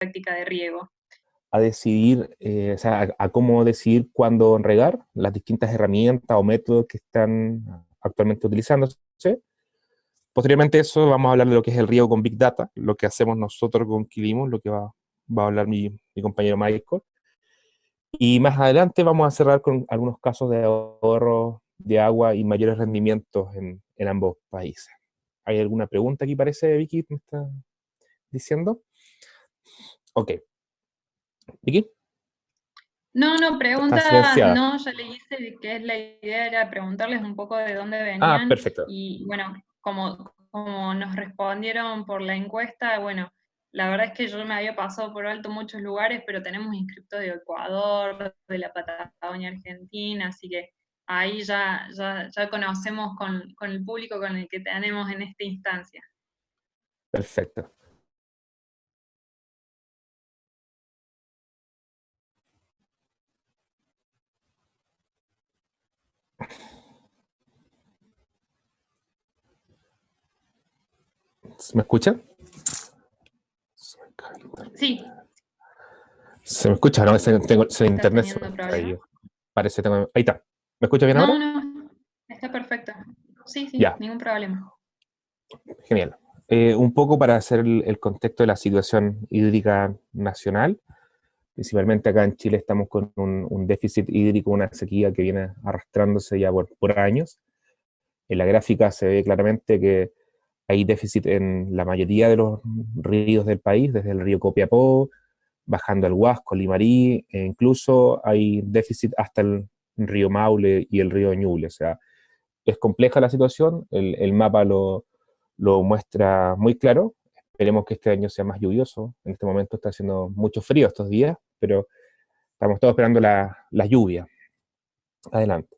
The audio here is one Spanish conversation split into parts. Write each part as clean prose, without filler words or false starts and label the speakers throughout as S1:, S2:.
S1: práctica de riego.
S2: A decidir, o sea, a cómo decidir cuándo regar, las distintas herramientas o métodos que están actualmente utilizándose. Posteriormente a eso vamos a hablar de lo que es el riego con Big Data, lo que hacemos nosotros con Quilimos, lo que va a hablar mi compañero Michael. Y más adelante vamos a cerrar con algunos casos de ahorro de agua y mayores rendimientos en ambos países. ¿Hay alguna pregunta aquí, parece, Vicky, me está diciendo? Ok. Vicky,
S1: No,
S2: está
S1: preguntas,
S2: silenciada.
S1: no, ya le hice que es la idea era preguntarles un poco de dónde
S2: Ah,
S1: venían
S2: perfecto.
S1: y bueno, como nos respondieron por la encuesta, bueno, la verdad es que yo me había pasado por alto muchos lugares, pero tenemos inscriptos de Ecuador, de la Patagonia Argentina, así que ahí ya conocemos con el público con el que tenemos en esta instancia.
S2: Perfecto. ¿Me escuchan?
S1: Sí,
S2: ¿Se me escucha? No, tengo, el
S1: ¿estás
S2: internet se me
S1: teniendo
S2: ha
S1: problemas?
S2: caído. Parece ahí está. ¿Me escucha bien ahora?
S1: No, está perfecto. Sí,
S2: Ya,
S1: ningún problema.
S2: genial. Un poco para hacer el contexto de la situación hídrica nacional. Principalmente acá en Chile estamos con un déficit hídrico, una sequía que viene arrastrándose ya por años. En la gráfica se ve claramente que hay déficit en la mayoría de los ríos del país, desde el río Copiapó, bajando al Huasco, Limarí, e incluso hay déficit hasta el río Maule y el río Ñuble. O sea, es compleja la situación, el mapa lo muestra muy claro. Esperemos que este año sea más lluvioso. En este momento está haciendo mucho frío estos días, pero estamos todos esperando la lluvia. Adelante.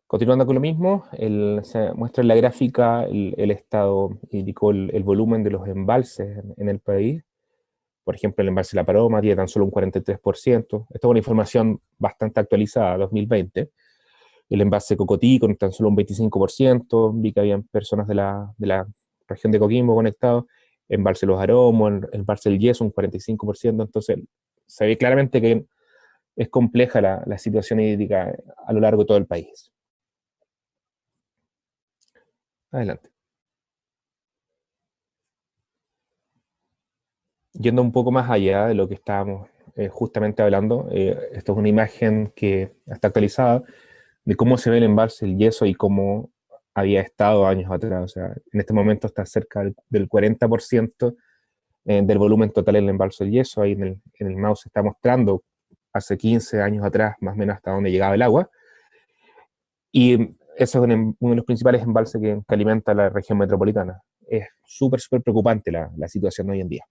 S2: Continuando con lo mismo, se muestra en la gráfica el estado hídrico, el volumen de los embalses en el país. Por ejemplo, el embalse La Paloma tiene tan solo un 43%. Esta es una información bastante actualizada, 2020. El embalse Cocotí con tan solo un 25%. Vi que habían personas de la región de Coquimbo conectados. Embalse Los Aromos, el embalse El Yeso, un 45%. Entonces, se ve claramente que es compleja la situación hídrica a lo largo de todo el país. Adelante. Yendo un poco más allá de lo que estábamos justamente hablando, esto es una imagen que está actualizada de cómo se ve el embalse El Yeso y cómo había estado años atrás. O sea, en este momento está cerca del 40% del volumen total del embalse El Yeso. Ahí en el mouse está mostrando hace 15 años atrás más o menos hasta dónde llegaba el agua. Y eso es uno de los principales embalses que alimenta la región metropolitana. Es súper preocupante la situación de hoy en día.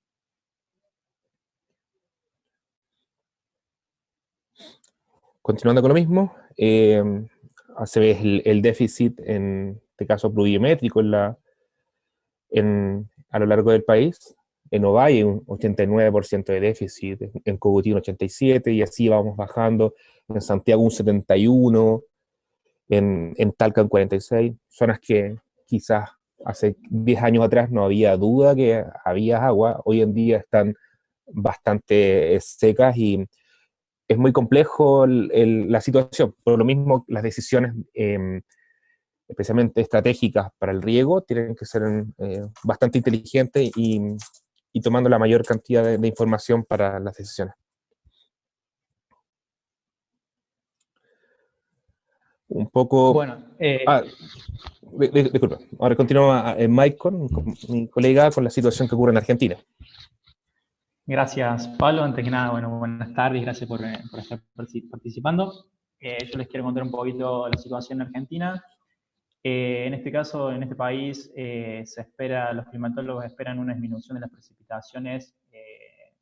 S2: Continuando con lo mismo, se ve el déficit, en este caso pluviométrico, a lo largo del país. En Ovalle un 89% de déficit, en Cogotí un 87%, y así vamos bajando. En Santiago un 71%, en Talca un 46%. Zonas que quizás hace 10 años atrás no había duda que había agua, hoy en día están bastante secas y es muy complejo la situación. Por lo mismo, las decisiones, especialmente estratégicas para el riego, tienen que ser bastante inteligentes y tomando la mayor cantidad de información para las decisiones. Un poco...
S3: Bueno,
S2: disculpa. Ahora continúa Michael, mi colega, con la situación que ocurre en Argentina.
S3: gracias, Pablo. Antes que nada, bueno, buenas tardes, gracias por estar participando. Yo les quiero contar un poquito la situación en Argentina. En este caso, en este país, los climatólogos esperan una disminución de las precipitaciones,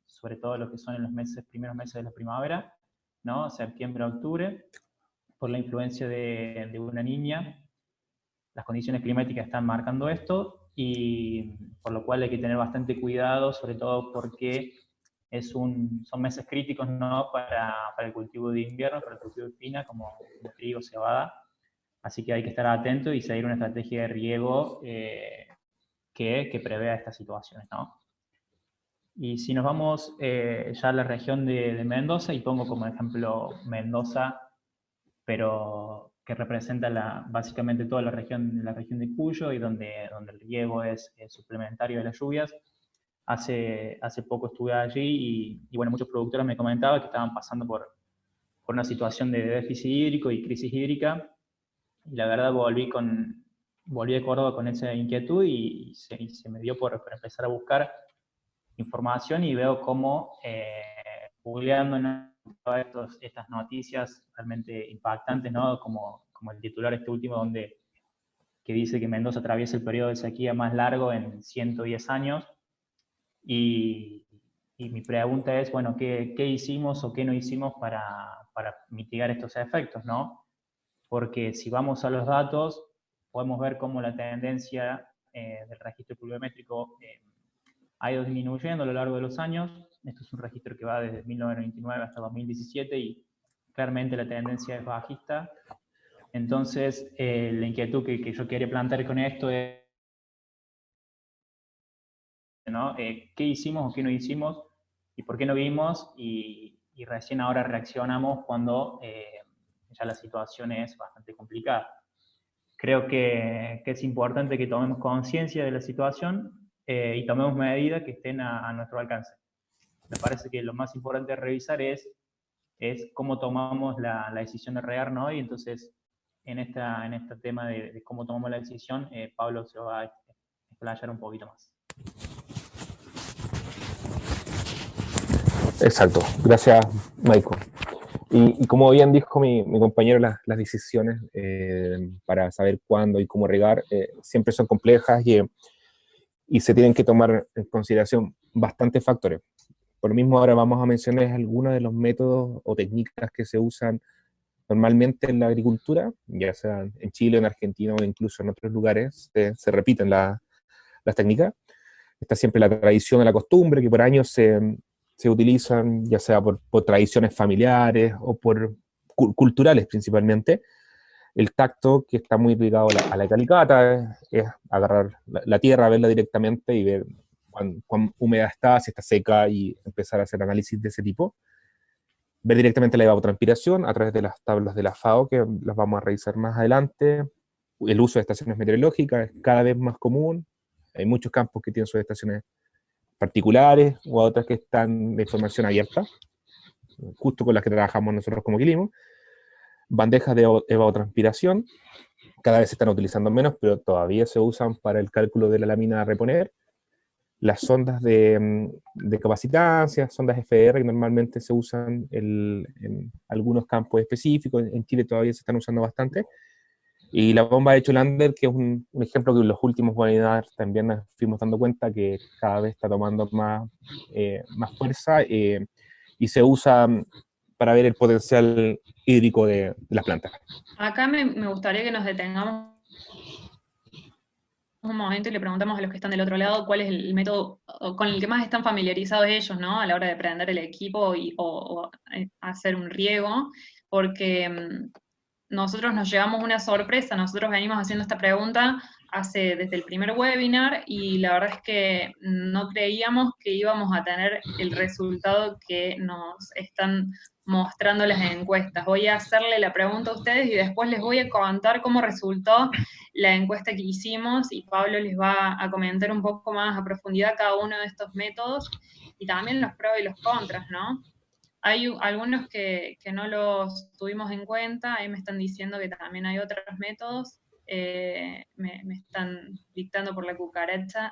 S3: sobre todo lo que son en los primeros meses de la primavera, ¿no? Septiembre, octubre, por la influencia de una niña. Las condiciones climáticas están marcando esto y por lo cual hay que tener bastante cuidado, sobre todo porque son meses críticos, ¿no? para el cultivo de invierno, para el cultivo de espina, como trigo, cebada. Así que hay que estar atento y seguir una estrategia de riego que prevea estas situaciones, ¿no? Y si nos vamos ya a la región de Mendoza, y pongo como ejemplo Mendoza, pero que representa básicamente toda la región de Cuyo, y donde el riego es suplementario de las lluvias. Hace poco estuve allí y bueno, muchos productores me comentaban que estaban pasando por una situación de déficit hídrico y crisis hídrica, y la verdad volví de Córdoba con esa inquietud y se me dio por empezar a buscar información, y veo cómo googleando, ¿no?, todas estas noticias realmente impactantes, ¿no?, como el titular este último, que dice que Mendoza atraviesa el periodo de sequía más largo en 110 años, y mi pregunta es, bueno, ¿qué hicimos o qué no hicimos para mitigar estos efectos, ¿no? Porque si vamos a los datos, podemos ver cómo la tendencia del registro pluviométrico ha ido disminuyendo a lo largo de los años. Esto es un registro que va desde 1999 hasta 2017 y claramente la tendencia es bajista. Entonces, la inquietud que yo quería plantear con esto es, ¿no?, ¿qué hicimos o qué no hicimos? ¿Y por qué no vimos? Y recién ahora reaccionamos cuando ya la situación es bastante complicada. Creo que es importante que tomemos conciencia de la situación y tomemos medidas que estén a nuestro alcance. Me parece que lo más importante de revisar es cómo tomamos la decisión de regar, ¿no? Y entonces, en este tema de cómo tomamos la decisión, Pablo se va a explayar un poquito más.
S2: Exacto, gracias, Michael. Y como bien dijo mi compañero, las decisiones para saber cuándo y cómo regar siempre son complejas y se tienen que tomar en consideración bastantes factores. Por lo mismo, ahora vamos a mencionar algunos de los métodos o técnicas que se usan normalmente en la agricultura, ya sea en Chile, en Argentina o incluso en otros lugares, se repiten las técnicas. Está siempre la tradición o la costumbre que por años se utilizan, ya sea por tradiciones familiares o por culturales principalmente. El tacto, que está muy ligado a la calicata, es agarrar la tierra, verla directamente y ver cuán húmeda está, si está seca, y empezar a hacer análisis de ese tipo. Ver directamente la evapotranspiración a través de las tablas de la FAO, que las vamos a revisar más adelante. El uso de estaciones meteorológicas es cada vez más común. Hay muchos campos que tienen sus estaciones particulares o otras que están de información abierta, justo con las que trabajamos nosotros como Quilimo. Bandejas de evapotranspiración, cada vez se están utilizando menos, pero todavía se usan para el cálculo de la lámina a reponer. Las sondas de capacitancia, sondas FR, que normalmente se usan en algunos campos específicos, en Chile todavía se están usando bastante. Y la bomba de Cholander, que es un ejemplo que en los últimos webinars también nos fuimos dando cuenta que cada vez está tomando más fuerza y se usa para ver el potencial hídrico de las plantas.
S1: Acá me gustaría que nos detengamos un momento y le preguntamos a los que están del otro lado cuál es el método con el que más están familiarizados ellos, ¿no?, a la hora de prender el equipo o hacer un riego, porque nosotros nos llevamos una sorpresa. Nosotros venimos haciendo esta pregunta desde el primer webinar, y la verdad es que no creíamos que íbamos a tener el resultado que nos están mostrando las encuestas. Voy a hacerle la pregunta a ustedes y después les voy a contar cómo resultó la encuesta que hicimos, y Pablo les va a comentar un poco más a profundidad cada uno de estos métodos y también los pros y los contras, ¿no? Hay algunos que no los tuvimos en cuenta, ahí me están diciendo que también hay otros métodos, me están dictando por la cucaracha,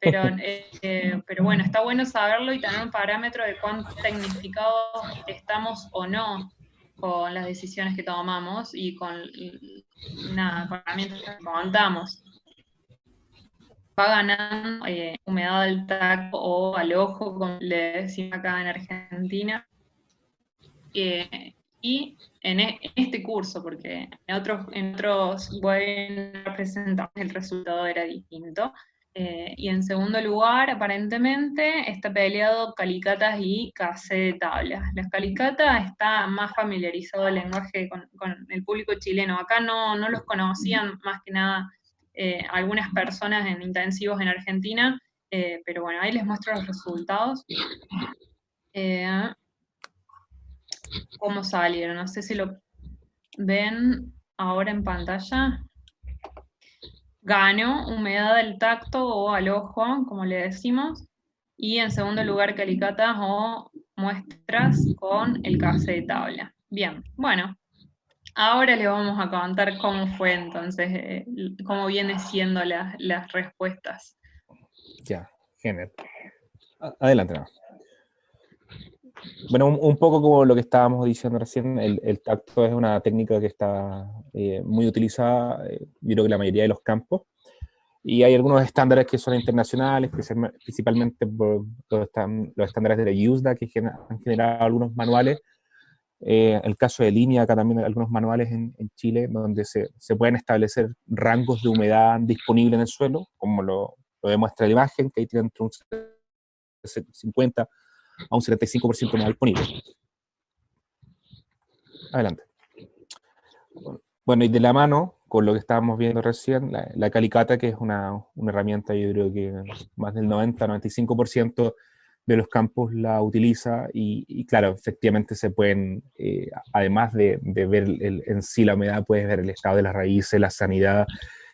S1: pero bueno, está bueno saberlo y tener un parámetro de cuán tecnificados estamos o no con las decisiones que tomamos y con las herramientas que contamos. Va ganando humedad al tacto o al ojo, como le decimos acá en Argentina. Y en este curso, porque en otros webinars presentamos el resultado era distinto. Y en segundo lugar, aparentemente, está peleado calicatas y KC de tablas. Las calicatas está más familiarizado el lenguaje con el público chileno. Acá no los conocían más que nada algunas personas en intensivos en Argentina, pero bueno, ahí les muestro los resultados. ¿Cómo salieron? No sé si lo ven ahora en pantalla. Ganó humedad del tacto o al ojo, como le decimos, y en segundo lugar calicatas o muestras con el case de tabla. Bien, bueno, ahora les vamos a contar cómo fue entonces, cómo vienen siendo las respuestas.
S2: Ya, genial. Adelante, nada. Bueno, un poco como lo que estábamos diciendo recién, el tacto es una técnica que está muy utilizada, yo creo que la mayoría de los campos, y hay algunos estándares que son internacionales, principalmente por los estándares de la USDA, que han generado algunos manuales. El caso de línea, acá también hay algunos manuales en Chile, donde se pueden establecer rangos de humedad disponible en el suelo, como lo demuestra la imagen, que ahí tiene entre un 50 a un 75% más disponible. Adelante. Bueno, y de la mano, con lo que estábamos viendo recién, la calicata, que es una herramienta, yo creo que más del 90-95% de los campos la utiliza, y claro, efectivamente se pueden, además de ver en sí la humedad, puedes ver el estado de las raíces, la sanidad,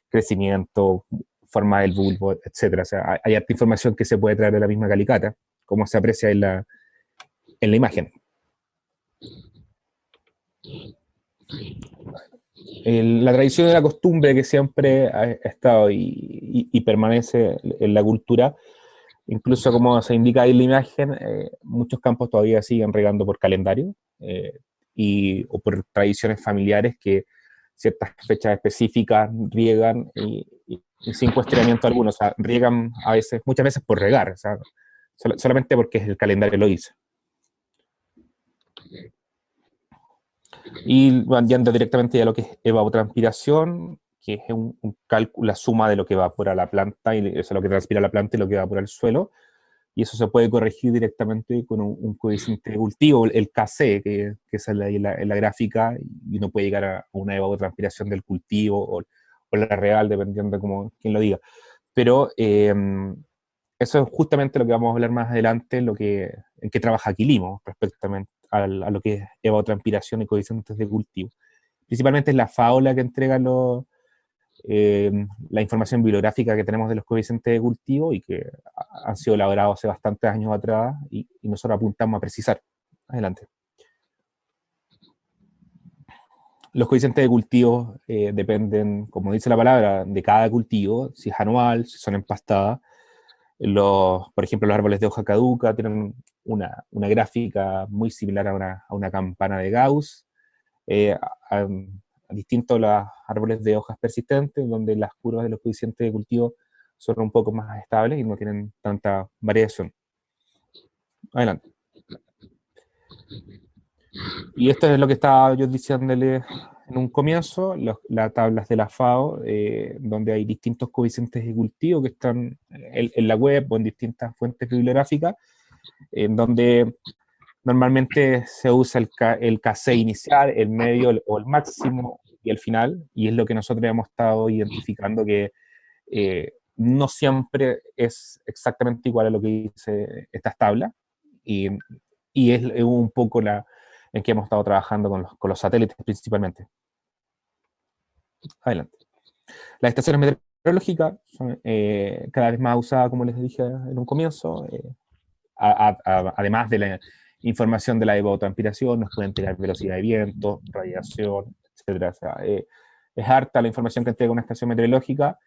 S2: crecimiento, forma del bulbo, etc. O sea, hay harta información que se puede traer de la misma calicata, como se aprecia en la imagen. La tradición y la costumbre que siempre ha estado y permanece en la cultura, incluso como se indica ahí en la imagen, muchos campos todavía siguen regando por calendario o por tradiciones familiares que ciertas fechas específicas riegan y sin cuestionamiento alguno. O sea, riegan muchas veces por regar, o sea, solamente porque el calendario lo dice. Y van yendo directamente a lo que es evapotranspiración, que es un cálculo, la suma de lo que evapora la planta, y eso es lo que transpira la planta y lo que evapora el suelo, y eso se puede corregir directamente con un coeficiente de cultivo, el Kc, que sale ahí en la gráfica, y uno puede llegar a una evapotranspiración del cultivo o la real, dependiendo de quién lo diga. Pero eso es justamente lo que vamos a hablar más adelante, en qué trabaja Quilimo respecto a lo que es evapotranspiración y coeficientes de cultivo. Principalmente es la FAO la que entrega la información bibliográfica que tenemos de los coeficientes de cultivo y que han sido elaborados hace bastantes años atrás, y nosotros apuntamos a precisar. Adelante. Los coeficientes de cultivo dependen, como dice la palabra, de cada cultivo, si es anual, si son empastadas. Por ejemplo, los árboles de hoja caduca tienen una gráfica muy similar a una campana de Gauss, distinto a los árboles de hojas persistentes, donde las curvas de los coeficientes de cultivo son un poco más estables y no tienen tanta variación. Adelante. Y esto es lo que estaba yo diciéndole en un comienzo, las tablas de la FAO, donde hay distintos coeficientes de cultivo que están en la web o en distintas fuentes bibliográficas, en donde normalmente se usa el Kc inicial, el medio o el máximo y el final, y es lo que nosotros hemos estado identificando, que no siempre es exactamente igual a lo que dice estas tablas, y es un poco en que hemos estado trabajando con los satélites principalmente. Adelante. Las estaciones meteorológicas son cada vez más usadas, como les dije en un comienzo, además de la información de la evapotranspiración, nos pueden entregar velocidad de viento, radiación, etc. O sea, es harta la información que entrega una estación meteorológica,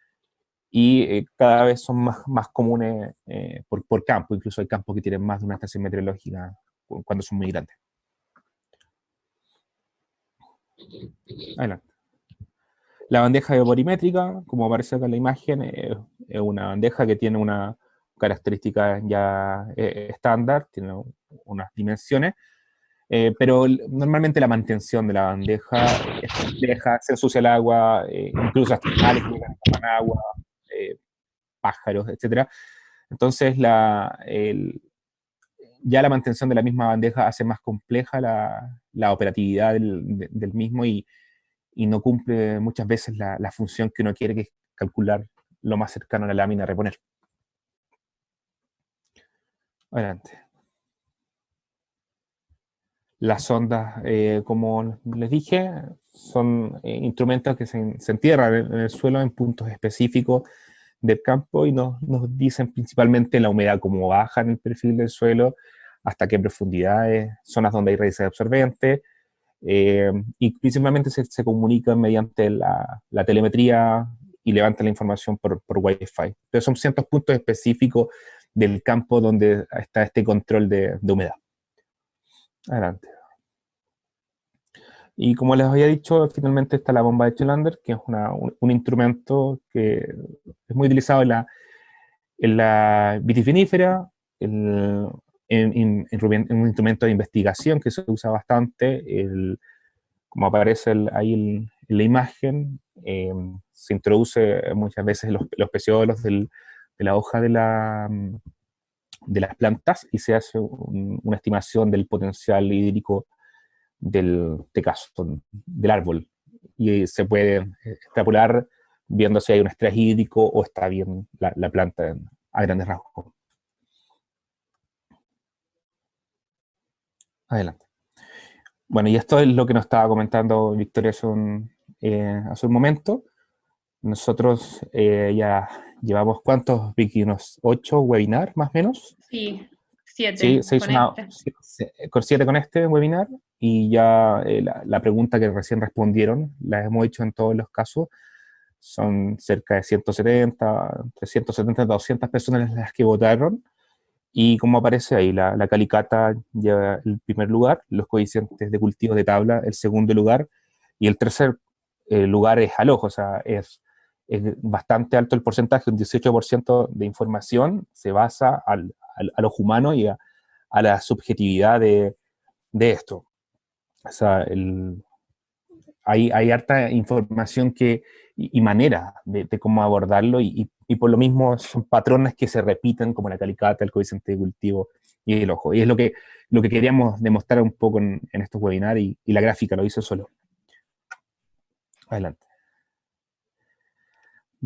S2: y cada vez son más comunes por campo. Incluso hay campos que tienen más de una estación meteorológica cuando son muy grandes. Adelante. La bandeja evaporimétrica, como aparece acá en la imagen, es una bandeja que tiene una característica ya estándar, tiene unas dimensiones, pero normalmente la mantención de la bandeja es compleja, se ensucia el agua, incluso hasta animales que toman agua, pájaros, etc. Entonces ya la mantención de la misma bandeja hace más compleja la operatividad del mismo, y no cumple muchas veces la función que uno quiere, calcular lo más cercano a la lámina a reponer. Adelante. Las sondas, como les dije, son instrumentos que se entierran en el suelo en puntos específicos del campo y nos dicen principalmente la humedad, cómo baja en el perfil del suelo, hasta qué profundidades, zonas donde hay raíces absorbentes, y principalmente se comunican mediante la telemetría y levantan la información por Wi-Fi. Entonces son ciertos puntos específicos del campo donde está este control de humedad. Adelante. Y como les había dicho, finalmente está la bomba de Chelander, que es un instrumento que es muy utilizado en la vitivinífera, en un instrumento de investigación que se usa bastante. Como aparece ahí en la imagen, se introduce muchas veces los peciolos de la hoja de las plantas y se hace una estimación del potencial hídrico este caso, del árbol. Y se puede extrapolar viendo si hay un estrés hídrico o está bien la planta a grandes rasgos. Adelante. Bueno, y esto es lo que nos estaba comentando Victoria hace un momento. Nosotros ya llevamos, ¿cuántos, Vicky? ¿Unos 8 webinars más o menos?
S1: Sí, 7
S2: Sí, se hizo
S1: con
S2: con 7 con este webinar, y ya la pregunta que recién respondieron, la hemos hecho en todos los casos, son cerca de 170, entre 170 y 200 personas las que votaron, y como aparece ahí, la calicata lleva el primer lugar, los coeficientes de cultivo de tabla el segundo lugar, y el tercer lugar es al ojo, o sea, es bastante alto el porcentaje, un 18% de información se basa al ojo humano y a la subjetividad de esto. O sea, hay harta información y manera de cómo abordarlo, y por lo mismo son patrones que se repiten, como la calicata, el coeficiente de cultivo y el ojo. Y es lo que queríamos demostrar un poco en estos webinars, y la gráfica lo hizo solo. Adelante.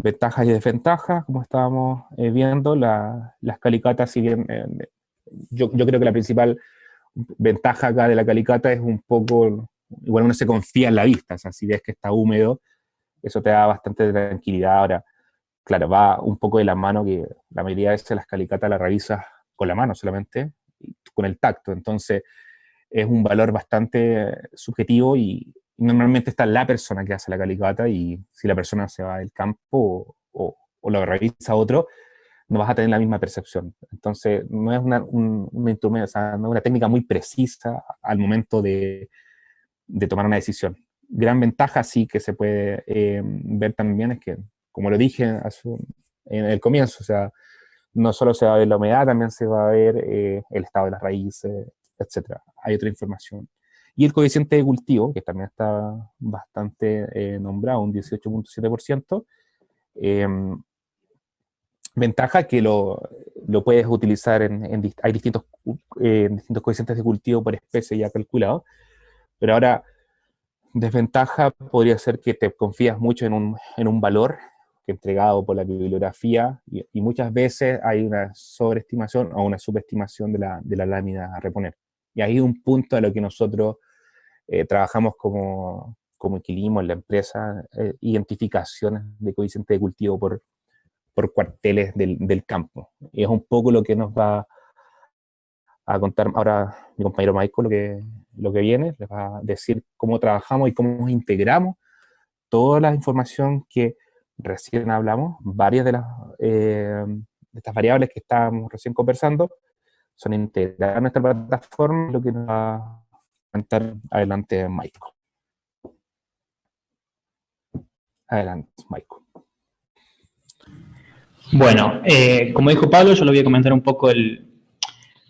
S2: Ventajas y desventajas, como estábamos viendo, las calicatas, si bien yo creo que la principal ventaja acá de la calicata es un poco, igual uno se confía en la vista, o sea, si ves que está húmedo, eso te da bastante tranquilidad. Ahora, claro, va un poco de la mano, que la mayoría de veces las calicatas las revisas con la mano solamente, con el tacto, entonces es un valor bastante subjetivo, y normalmente está la persona que hace la calicata, y si la persona se va del campo o lo revisa otro, no vas a tener la misma percepción. Entonces, no es un instrumento, o sea, no es una técnica muy precisa al momento de tomar una decisión. Gran ventaja sí que se puede ver también es que, como lo dije en el comienzo, o sea, no solo se va a ver la humedad, también se va a ver el estado de las raíces, etc. Hay otra información. Y el coeficiente de cultivo, que también está bastante nombrado, un 18.7%, ventaja que lo puedes utilizar hay distintos coeficientes de cultivo por especie ya calculados, pero ahora desventaja podría ser que te confías mucho en un valor que entregado por la bibliografía, y muchas veces hay una sobreestimación o una subestimación de la lámina a reponer. Y ahí un punto a lo que nosotros trabajamos como Inquilimo en la empresa, identificaciones de coeficiente de cultivo por cuarteles del campo. Y es un poco lo que nos va a contar ahora mi compañero Michael, lo que viene, les va a decir cómo trabajamos y cómo integramos toda la información que recién hablamos. Varias de estas variables que estábamos recién conversando son integradas en nuestra plataforma, lo que nos va a contar adelante Michael. Adelante, Michael.
S3: Bueno, como dijo Pablo, yo le voy a comentar un poco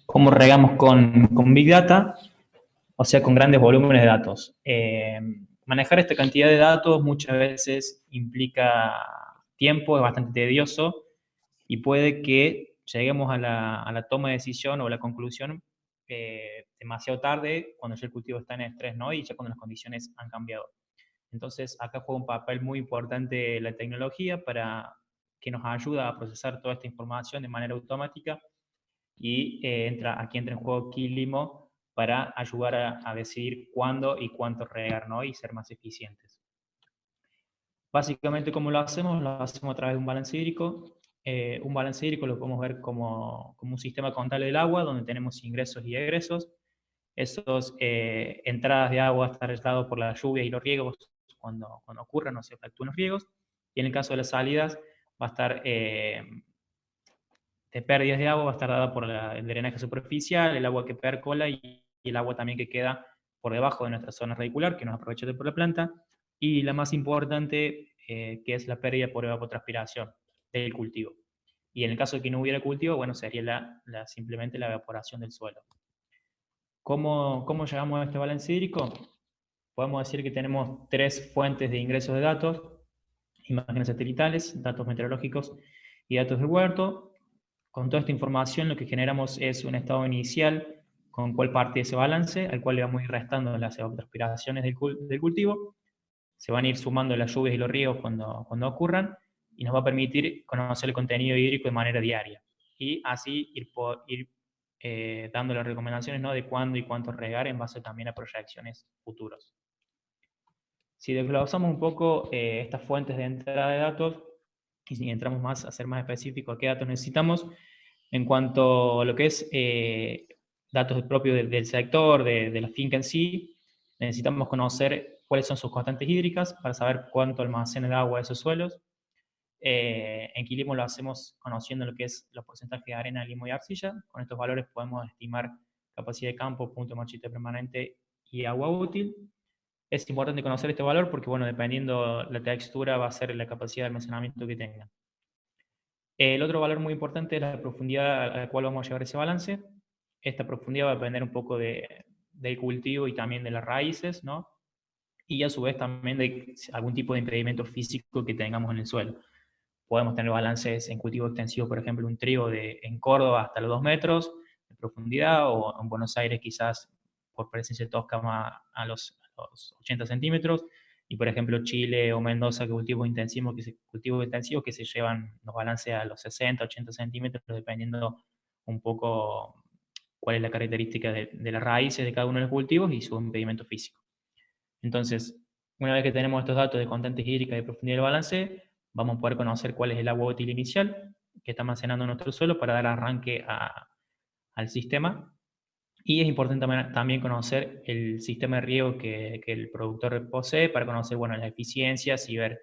S3: cómo regamos con Big Data, o sea, con grandes volúmenes de datos. Manejar esta cantidad de datos muchas veces implica tiempo, es bastante tedioso, y puede que lleguemos a la toma de decisión o a la conclusión demasiado tarde, cuando ya el cultivo está en estrés, ¿no? Y ya cuando las condiciones han cambiado. Entonces, acá juega un papel muy importante la tecnología para que nos ayuda a procesar toda esta información de manera automática y aquí entra en juego Kilimo para ayudar a decidir cuándo y cuánto regar, ¿no? Y ser más eficientes. Básicamente, ¿cómo lo hacemos? Lo hacemos a través de un balance hídrico. Un balance hídrico lo podemos ver como un sistema contable del agua, donde tenemos ingresos y egresos. Esas entradas de agua están registradas por la lluvia y los riegos cuando ocurran o se efectúen los riegos. Y en el caso de las salidas, va a estar de pérdidas de agua, va a estar dada por el drenaje superficial, el agua que percola y el agua también que queda por debajo de nuestra zona radicular, que nos aprovecha por la planta. Y la más importante, que es la pérdida por evapotranspiración del cultivo. Y en el caso de que no hubiera cultivo, bueno, sería simplemente la evaporación del suelo. ¿Cómo llegamos a este balance hídrico? Podemos decir que tenemos 3 fuentes de ingresos de datos: imágenes satelitales, datos meteorológicos y datos del huerto. Con toda esta información lo que generamos es un estado inicial con cuál parte de ese balance, al cual le vamos a ir restando las evapotranspiraciones del cultivo. Se van a ir sumando las lluvias y los ríos cuando ocurran, y nos va a permitir conocer el contenido hídrico de manera diaria. Y así ir dando las recomendaciones, ¿no?, de cuándo y cuánto regar en base también a proyecciones futuras. Si desglosamos un poco estas fuentes de entrada de datos, y si entramos más a ser más específico a qué datos necesitamos, en cuanto a lo que es datos propios del sector, de la finca en sí, necesitamos conocer cuáles son sus constantes hídricas para saber cuánto almacena de agua esos suelos. En Kilimo lo hacemos conociendo lo que es los porcentajes de arena, limo y arcilla. Con estos valores podemos estimar capacidad de campo, punto de marchita permanente y agua útil. Es importante conocer este valor porque, bueno, dependiendo la textura va a ser la capacidad de almacenamiento que tenga. El otro valor muy importante es la profundidad a la cual vamos a llevar ese balance. Esta profundidad va a depender un poco del cultivo y también de las raíces, ¿no? Y a su vez también de algún tipo de impedimento físico que tengamos en el suelo. Podemos tener balances en cultivo extensivo, por ejemplo, un trigo en Córdoba hasta los 2 metros de profundidad, o en Buenos Aires quizás por presencia de tosca a los 80 centímetros, y por ejemplo Chile o Mendoza, que cultivos intensivos que se llevan los balances a los 60, 80 centímetros, dependiendo un poco cuál es la característica de las raíces de cada uno de los cultivos y su impedimento físico. Entonces, una vez que tenemos estos datos de constantes hídricas y profundidad del balance, vamos a poder conocer cuál es el agua útil inicial que está almacenando nuestro suelo para dar arranque al sistema. Y es importante también conocer el sistema de riego que el productor posee para conocer, bueno, las eficiencias y ver,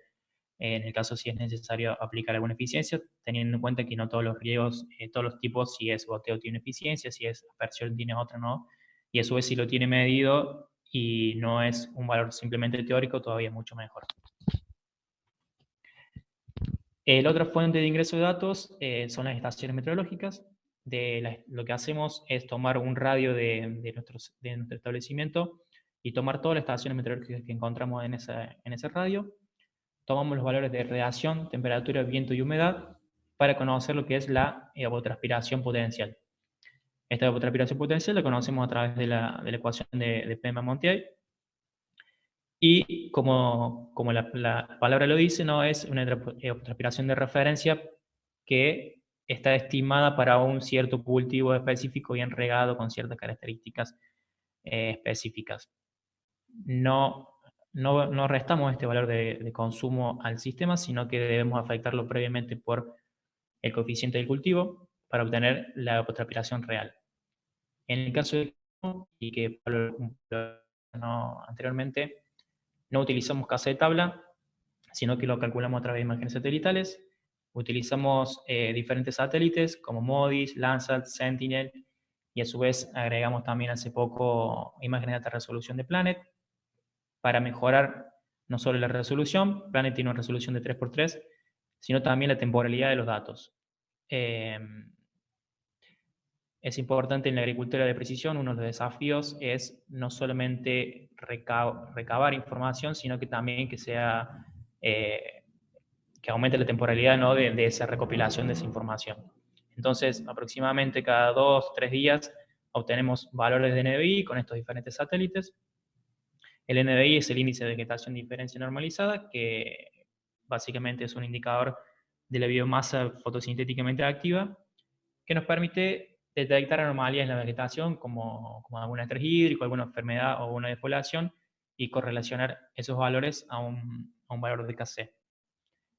S3: en el caso si es necesario aplicar alguna eficiencia, teniendo en cuenta que no todos los riegos, todos los tipos, si es goteo tiene eficiencia, si es aspersión tiene otra, no. Y a su vez si lo tiene medido y no es un valor simplemente teórico, todavía mucho mejor. La otra fuente de ingreso de datos son las estaciones meteorológicas. Lo que hacemos es tomar un radio de nuestro establecimiento y tomar todas las estaciones meteorológicas que encontramos en ese radio. Tomamos los valores de radiación, temperatura, viento y humedad para conocer lo que es la evapotranspiración potencial. Esta evapotranspiración potencial la conocemos a través de la ecuación de Pema-Montiel. Y como la palabra lo dice, no es una evapotranspiración de referencia que está estimada para un cierto cultivo específico y en regado con ciertas características específicas. No restamos este valor de consumo al sistema, sino que debemos afectarlo previamente por el coeficiente del cultivo para obtener la evapotranspiración real. En el caso de y que anteriormente, no utilizamos casa de tabla, sino que lo calculamos a través de imágenes satelitales. Utilizamos diferentes satélites como MODIS, Landsat, Sentinel, y a su vez agregamos también hace poco imágenes de alta resolución de Planet para mejorar no solo la resolución. Planet tiene una resolución de 3x3, sino también la temporalidad de los datos. Es importante en la agricultura de precisión, uno de los desafíos es no solamente recabar información, sino que también que aumente la temporalidad, ¿no?, de esa recopilación de esa información. Entonces, aproximadamente cada 2 o 3 días obtenemos valores de NDVI con estos diferentes satélites. El NDI es el índice de vegetación de diferencia normalizada, que básicamente es un indicador de la biomasa fotosintéticamente activa, que nos permite detectar anomalías en la vegetación, como algún estrés hídrico, alguna enfermedad o una despoblación, y correlacionar esos valores a un valor de KC.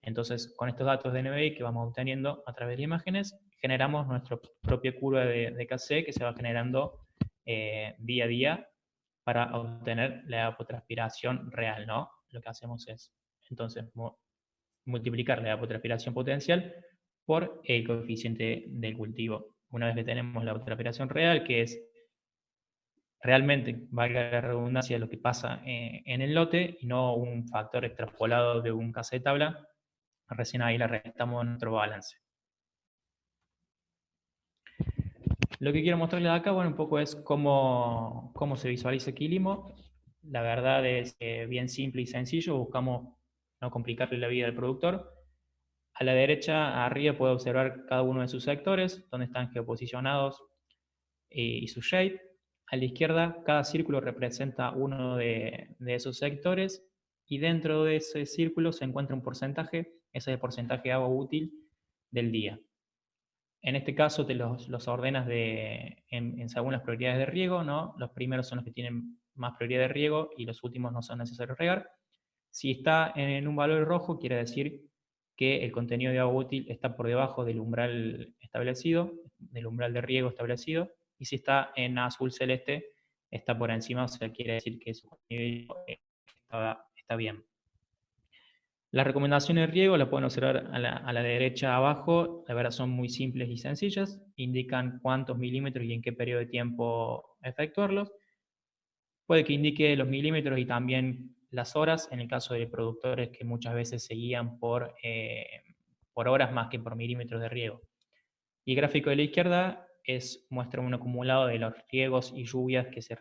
S3: Entonces, con estos datos de NBI que vamos obteniendo a través de imágenes, generamos nuestra propia curva de KC que se va generando día a día para obtener la evapotranspiración real, ¿no? Lo que hacemos es, entonces, multiplicar la evapotranspiración potencial por el coeficiente del cultivo. Una vez que tenemos la evapotranspiración real, que es realmente, valga la redundancia, lo que pasa en el lote, y no un factor extrapolado de un KC de tabla, recién ahí la restamos en nuestro balance. Lo que quiero mostrarles acá, bueno, un poco es cómo se visualiza Quilimo. La verdad es bien simple y sencillo, buscamos no complicarle la vida al productor. A la derecha, arriba, puede observar cada uno de sus sectores, donde están geoposicionados y su shape. A la izquierda, cada círculo representa uno de esos sectores, y dentro de ese círculo se encuentra un porcentaje, ese es el porcentaje de agua útil del día. En este caso te los ordenas según las prioridades de riego, ¿no? Los primeros son los que tienen más prioridad de riego y los últimos no son necesarios regar. Si está en un valor rojo, quiere decir que el contenido de agua útil está por debajo del umbral establecido, del umbral de riego establecido, y si está en azul celeste, está por encima, o sea, quiere decir que su contenido está bien. Las recomendaciones de riego las pueden observar a la derecha abajo, la verdad son muy simples y sencillas, indican cuántos milímetros y en qué periodo de tiempo efectuarlos. Puede que indique los milímetros y también las horas, en el caso de productores que muchas veces se guían por horas más que por milímetros de riego. Y el gráfico de la izquierda muestra un acumulado de los riegos y lluvias que se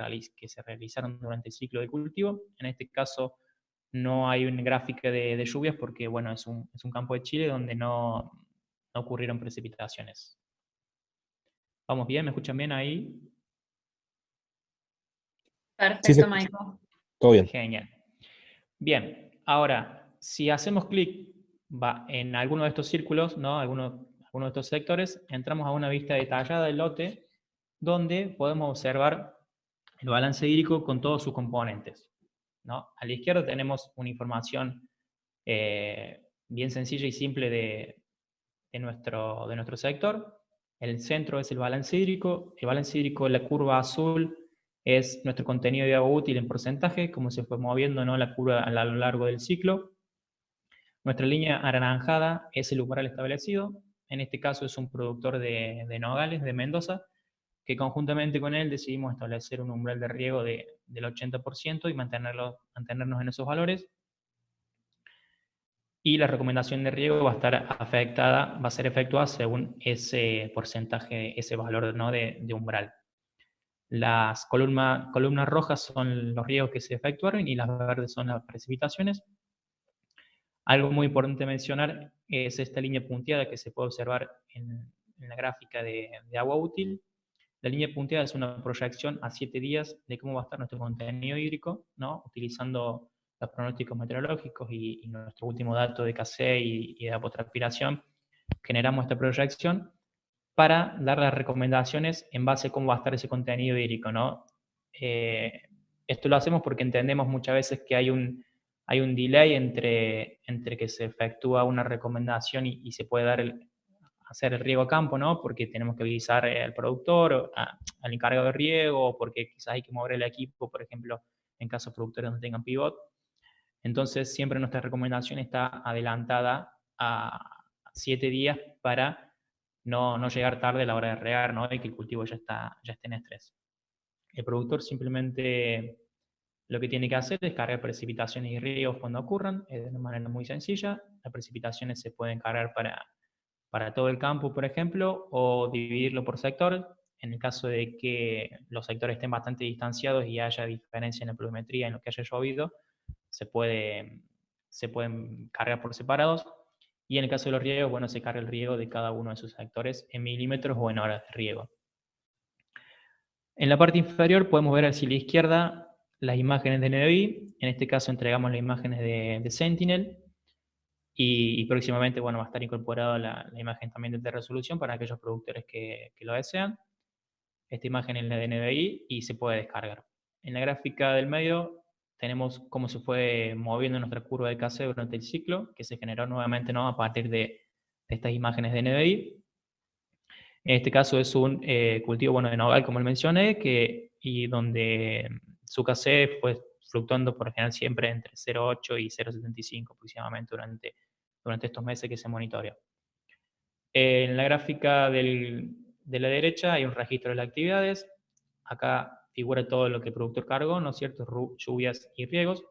S3: realizaron durante el ciclo de cultivo. En este caso no hay una gráfica de lluvias porque, bueno, es un campo de Chile donde no ocurrieron precipitaciones. ¿Vamos bien? ¿Me escuchan bien ahí?
S1: Perfecto, Michael.
S2: Todo bien.
S3: Genial. Bien, ahora, si hacemos clic en alguno de estos círculos, ¿no? alguno de estos sectores, entramos a una vista detallada del lote donde podemos observar el balance hídrico con todos sus componentes, ¿no? A la izquierda tenemos una información bien sencilla y simple de nuestro sector. El centro es el balance hídrico. El balance hídrico, la curva azul, es nuestro contenido de agua útil en porcentaje, como se fue moviendo, ¿no? La curva a lo largo del ciclo. Nuestra línea anaranjada es el umbral establecido. En este caso es un productor de nogales, de Mendoza, que conjuntamente con él decidimos establecer un umbral de riego del 80% y mantenernos en esos valores. Y la recomendación de riego va a ser efectuada según ese porcentaje, ese valor, ¿no? de umbral. Las columnas rojas son los riegos que se efectuaron y las verdes son las precipitaciones. Algo muy importante mencionar es esta línea punteada que se puede observar en la gráfica de agua útil. La línea punteada es una proyección a 7 días de cómo va a estar nuestro contenido hídrico, ¿no? Utilizando los pronósticos meteorológicos y nuestro último dato de KC y de evapotranspiración, generamos esta proyección para dar las recomendaciones en base a cómo va a estar ese contenido hídrico, ¿no? Esto lo hacemos porque entendemos muchas veces que hay un delay entre que se efectúa una recomendación y se puede hacer el riego a campo, ¿no? Porque tenemos que avisar al productor, al encargado de riego, o porque quizás hay que mover el equipo, por ejemplo, en casos productores donde tengan pivot. Entonces, siempre nuestra recomendación está adelantada a 7 días para no llegar tarde a la hora de regar, ¿no? Y que el cultivo ya esté en estrés. El productor simplemente lo que tiene que hacer es cargar precipitaciones y riegos cuando ocurran, de una manera muy sencilla. Las precipitaciones se pueden cargar para todo el campo, por ejemplo, o dividirlo por sector. En el caso de que los sectores estén bastante distanciados y haya diferencia en la pluviometría en lo que haya llovido, se pueden cargar por separados. Y en el caso de los riegos, bueno, se carga el riego de cada uno de sus sectores en milímetros o en horas de riego. En la parte inferior podemos ver hacia la izquierda las imágenes de NDVI. En este caso entregamos las imágenes de Sentinel, y próximamente, bueno, va a estar incorporada la imagen también de alta resolución para aquellos productores que lo desean. Esta imagen es la de NDVI y se puede descargar. En la gráfica del medio tenemos cómo se fue moviendo nuestra curva de KC durante el ciclo, que se generó nuevamente, ¿no?, a partir de estas imágenes de NDVI. En este caso es un cultivo, bueno, de nogal, como mencioné, y donde su KC fue fluctuando por lo general siempre entre 0,8 y 0,75 aproximadamente durante estos meses que se monitorea. En la gráfica de la derecha hay un registro de las actividades. Acá figura todo lo que el productor cargó, ¿no es cierto?, lluvias y riegos.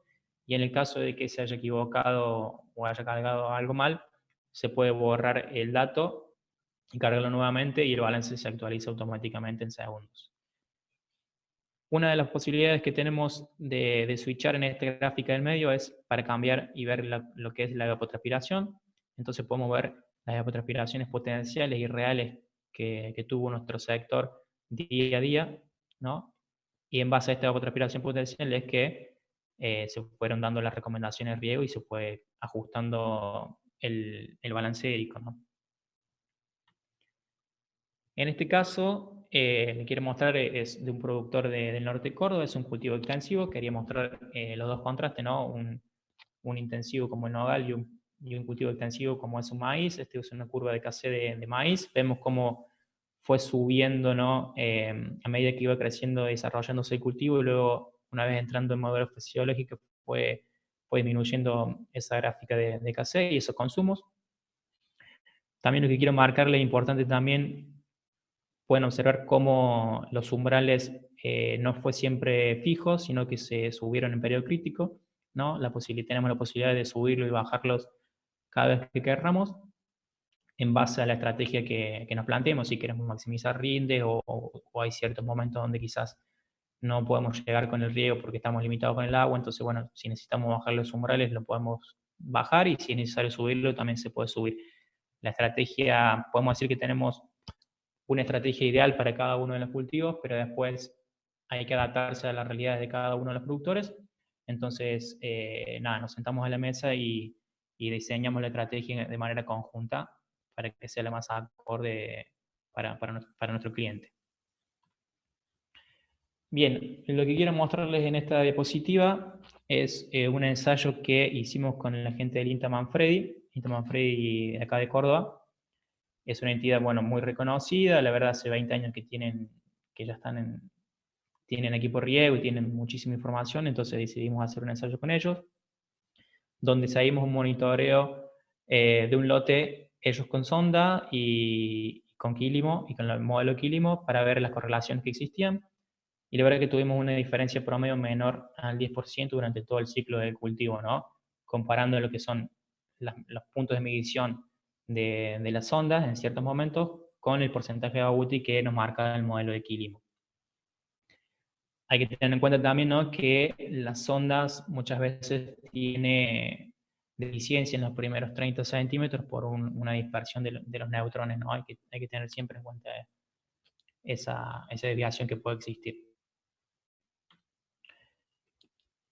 S3: Y en el caso de que se haya equivocado o haya cargado algo mal, se puede borrar el dato y cargarlo nuevamente, y el balance se actualiza automáticamente en segundos. Una de las posibilidades que tenemos de switchar en esta gráfica del medio es para cambiar y ver lo que es la evapotranspiración. Entonces podemos ver las evapotranspiraciones potenciales y reales que tuvo nuestro sector día a día, ¿no? Y en base a esta evapotranspiración potencial es que se fueron dando las recomendaciones de riego y se fue ajustando el balance hídrico, ¿no? En este caso, le quiero mostrar, es de un productor del norte de Córdoba, es un cultivo extensivo. Quería mostrar los dos contrastes, ¿no? Un intensivo como el nogal y un cultivo extensivo como es un maíz. Este es una curva de KC de maíz. Vemos cómo fue subiendo, ¿no?, a medida que iba creciendo y desarrollándose el cultivo, y luego, una vez entrando en modelo fisiológico, fue disminuyendo esa gráfica de KC y esos consumos. También lo que quiero marcarle, importante también, pueden observar cómo los umbrales no fue siempre fijo, sino que se subieron en periodo crítico, ¿no? Tenemos la posibilidad de subirlo y bajarlos cada vez que querramos, en base a la estrategia que nos planteemos, si queremos maximizar rinde o hay ciertos momentos donde quizás no podemos llegar con el riego porque estamos limitados con el agua. Entonces, bueno, si necesitamos bajar los umbrales lo podemos bajar, y si es necesario subirlo también se puede subir. La estrategia, podemos decir que tenemos una estrategia ideal para cada uno de los cultivos, pero después hay que adaptarse a las realidades de cada uno de los productores. Entonces, nada, nos sentamos a la mesa y diseñamos la estrategia de manera conjunta para que sea la más acorde para nuestro cliente. Bien, lo que quiero mostrarles en esta diapositiva es un ensayo que hicimos con la gente del INTA Manfredi de acá de Córdoba. Es una entidad, bueno, muy reconocida, la verdad hace 20 años que ya tienen equipo riego y tienen muchísima información. Entonces decidimos hacer un ensayo con ellos, donde seguimos un monitoreo de un lote, ellos con sonda y con Quilimo, y con el modelo Quilimo, para ver las correlaciones que existían. Y la verdad que tuvimos una diferencia promedio menor al 10% durante todo el ciclo del cultivo, ¿no? Comparando lo que son los puntos de medición de las sondas en ciertos momentos con el porcentaje de agua que nos marca el modelo de Quilimo. Hay que tener en cuenta también, ¿no?, que las sondas muchas veces tienen deficiencia en los primeros 30 centímetros por una dispersión de los neutrones, ¿no? Hay que tener siempre en cuenta esa desviación que puede existir.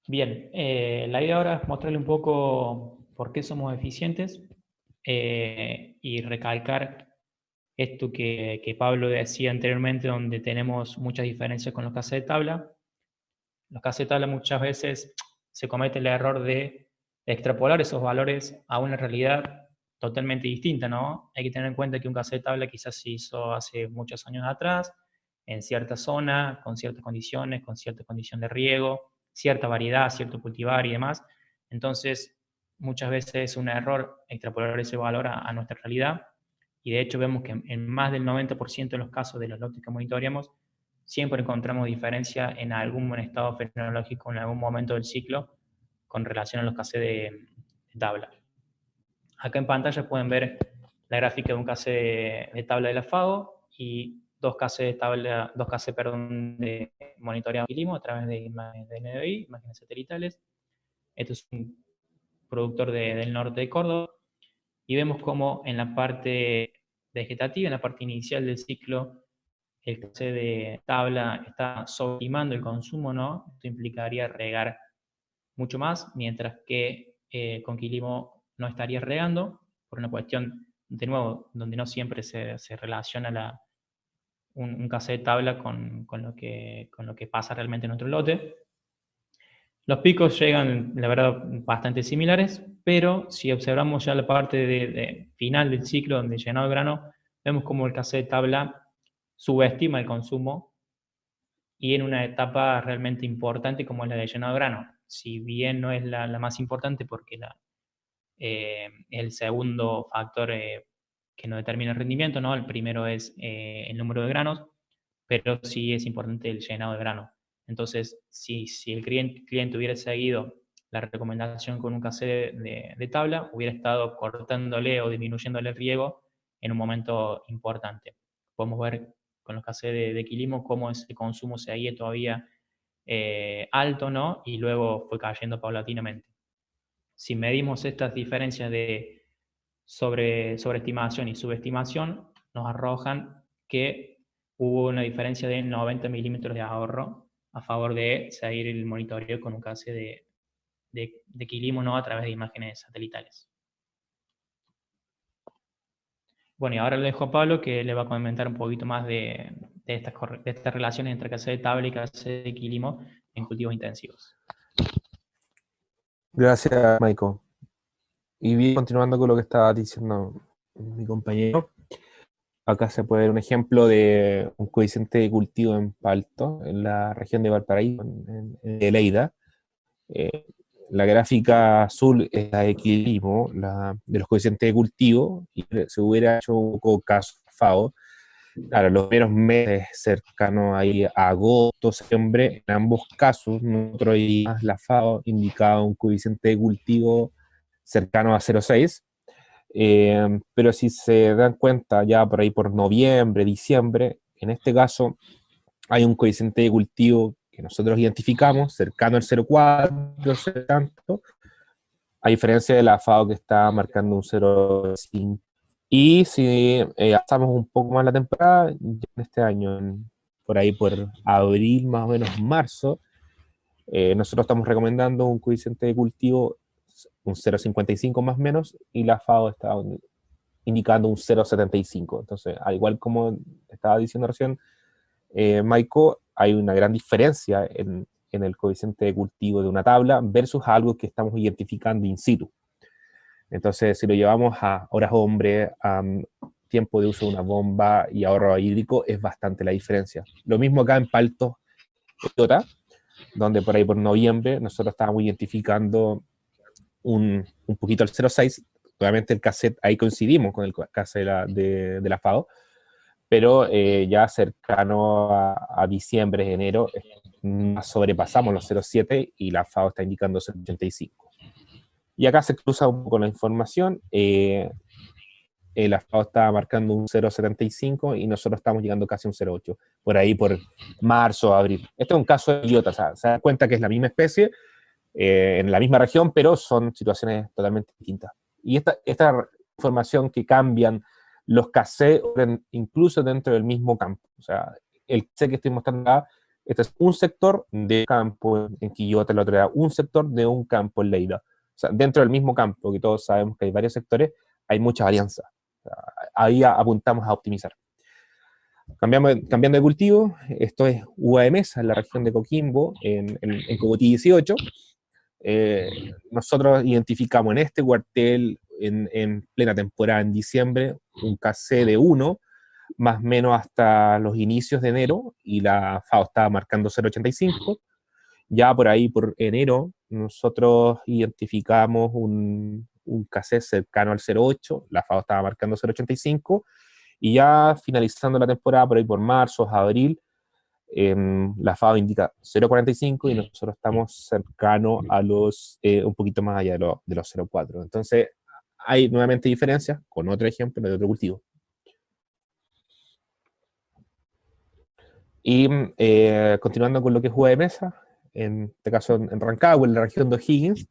S3: Bien, la idea ahora es mostrarle un poco por qué somos eficientes y recalcar esto que Pablo decía anteriormente, donde tenemos muchas diferencias con los casos de tabla. Los casos de tabla muchas veces se comete el error de extrapolar esos valores a una realidad totalmente distinta, ¿no? Hay que tener en cuenta que un caso de tabla quizás se hizo hace muchos años atrás, en cierta zona, con ciertas condiciones, con cierta condición de riego, cierta variedad, cierto cultivar y demás. Entonces, muchas veces es un error extrapolar ese valor a nuestra realidad, y de hecho vemos que en más del 90% de los casos de los lotes que monitoreamos, siempre encontramos diferencia en algún estado fenológico en algún momento del ciclo con relación a los KC de tabla. Acá en pantalla pueden ver la gráfica de un KC de tabla de la FAO y dos KC de monitoreado de Quilimo a través de imágenes de NDVI, imágenes satelitales. Esto es un productor del norte de Córdoba, y vemos cómo en la parte vegetativa, en la parte inicial del ciclo, el café de tabla está sobreestimando el consumo, ¿no? Esto implicaría regar mucho más, mientras que con Quilimo no estaría regando, por una cuestión, de nuevo, donde no siempre se relaciona un café de tabla con lo que pasa realmente en nuestro lote. Los picos llegan, la verdad, bastante similares, pero si observamos ya la parte de final del ciclo, donde llenado de grano, vemos como el café de tabla subestima el consumo y en una etapa realmente importante como es la de llenado de grano. Si bien no es la más importante porque el segundo factor que no determina el rendimiento, ¿no? El primero es el número de granos, pero sí es importante el llenado de grano. Entonces, si el cliente hubiera seguido la recomendación con un café de tabla, hubiera estado cortándole o disminuyéndole el riego en un momento importante. Podemos ver con los cafés de Quilimo cómo ese consumo seguía todavía alto, ¿no? Y luego fue cayendo paulatinamente. Si medimos estas diferencias de sobreestimación y subestimación, nos arrojan que hubo una diferencia de 90 milímetros de ahorro a favor de seguir el monitoreo con un case de Quilimo, ¿no? A través de imágenes satelitales. Bueno, y ahora le dejo a Pablo que le va a comentar un poquito más de estas relaciones entre case de tabla y case de Quilimo en cultivos intensivos.
S2: Gracias, Michael. Y bien, continuando con lo que estaba diciendo mi compañero, acá se puede ver un ejemplo de un coeficiente de cultivo en palto, en la región de Valparaíso, en Lleida. La gráfica azul es la de Quilimo, de los coeficientes de cultivo, y se hubiera hecho un poco caso a FAO. Claro, los primeros meses cercanos ahí a agosto, septiembre, en ambos casos, nosotros y la FAO indicaba un coeficiente de cultivo cercano a 0,6. Pero si se dan cuenta ya por ahí por noviembre, diciembre, en este caso hay un coeficiente de cultivo que nosotros identificamos cercano al 0,4, tanto, a diferencia de la FAO que está marcando un 0,5. Y si avanzamos un poco más la temporada, ya en este año, por ahí por abril, más o menos marzo, nosotros estamos recomendando un coeficiente de cultivo un 0,55 más o menos, y la FAO está indicando un 0,75. Entonces, al igual como estaba diciendo recién Maiko, hay una gran diferencia en el coeficiente de cultivo de una tabla versus algo que estamos identificando in situ. Entonces, si lo llevamos a horas hombre, a tiempo de uso de una bomba y ahorro hídrico, es bastante la diferencia. Lo mismo acá en Palto, donde por ahí por noviembre nosotros estábamos identificando un poquito el 0,6. Obviamente el cassette, ahí coincidimos con el cassette de la FAO, pero ya cercano a diciembre, enero, sobrepasamos los 0,7 y la FAO está indicando 0,85. Y acá se cruza un poco la información. La FAO está marcando un 0,75 y nosotros estamos llegando casi a un 0,8, por ahí por marzo, abril. Este es un caso de idiota, o sea, se da cuenta que es la misma especie, en la misma región, pero son situaciones totalmente distintas. Y esta información que cambian los casés, incluso dentro del mismo campo. O sea, el casé que estoy mostrando acá, este es un sector de campo en Quillota, el otro era un sector de un campo en Lleida. O sea, dentro del mismo campo, que todos sabemos que hay varios sectores, hay mucha varianza. O sea, ahí apuntamos a optimizar. Cambiando de cultivo, esto es uva de mesa en la región de Coquimbo, en Cogotí 18. Nosotros identificamos en este cuartel, en plena temporada, en diciembre, un KC de 1, más o menos hasta los inicios de enero, y la FAO estaba marcando 0,85. Ya por ahí, por enero, nosotros identificamos un KC cercano al 0,8, la FAO estaba marcando 0,85, y ya finalizando la temporada, por ahí por marzo, abril, la FAO indica 0,45 y nosotros estamos cercanos a los, un poquito más allá de los 0,4. Entonces, hay nuevamente diferencias con otro ejemplo de otro cultivo. Y continuando con lo que es uva de mesa, en este caso en Rancagua, en la región de O'Higgins,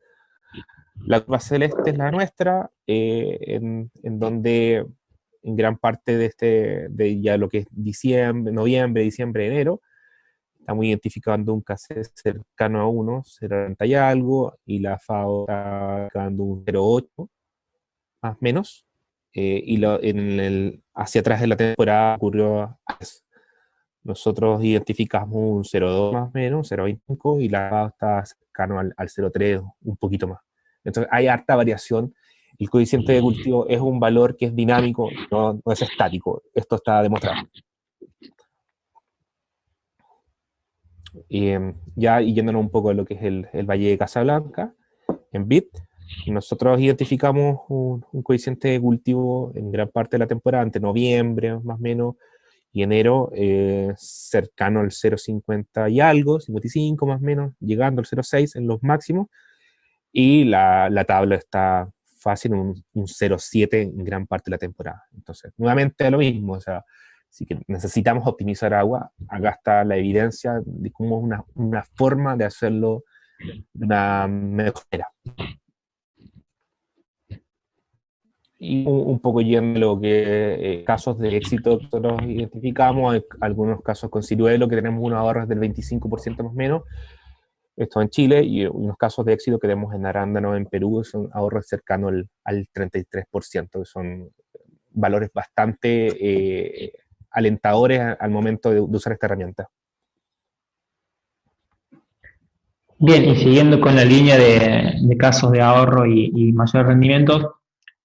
S2: la curva celeste es la nuestra, en donde en gran parte de ya lo que es diciembre, noviembre, diciembre, enero. Estamos identificando un KC cercano a 1, 0,90 y algo, y la FAO está dando un 0,8, más o menos. Hacia atrás de la temporada ocurrió eso. Nosotros identificamos un 0,2 más o menos, 0,25, y la FAO está cercano al 0,3, un poquito más. Entonces hay harta variación. El coeficiente de cultivo es un valor que es dinámico, no es estático. Esto está demostrado. Y yéndonos un poco a lo que es el Valle de Casablanca, en BIT, nosotros identificamos un coeficiente de cultivo en gran parte de la temporada, entre noviembre más o menos, y enero, cercano al 0,50 y algo, 55 más o menos, llegando al 0,6 en los máximos, y la tabla está fácil, un 0,7 en gran parte de la temporada. Entonces, nuevamente lo mismo, o sea, si que necesitamos optimizar agua, acá está la evidencia de cómo es una forma de hacerlo de una mejor manera. Y un poco yendo a lo que casos de éxito que nosotros identificamos, hay algunos casos con ciruelo que tenemos unos ahorros del 25% más o menos, esto en Chile, y unos casos de éxito que tenemos en arándano en Perú, son ahorros cercanos al 33%, que son valores bastante alentadores al momento de usar esta herramienta.
S3: Bien, y siguiendo con la línea de casos de ahorro y mayores rendimientos,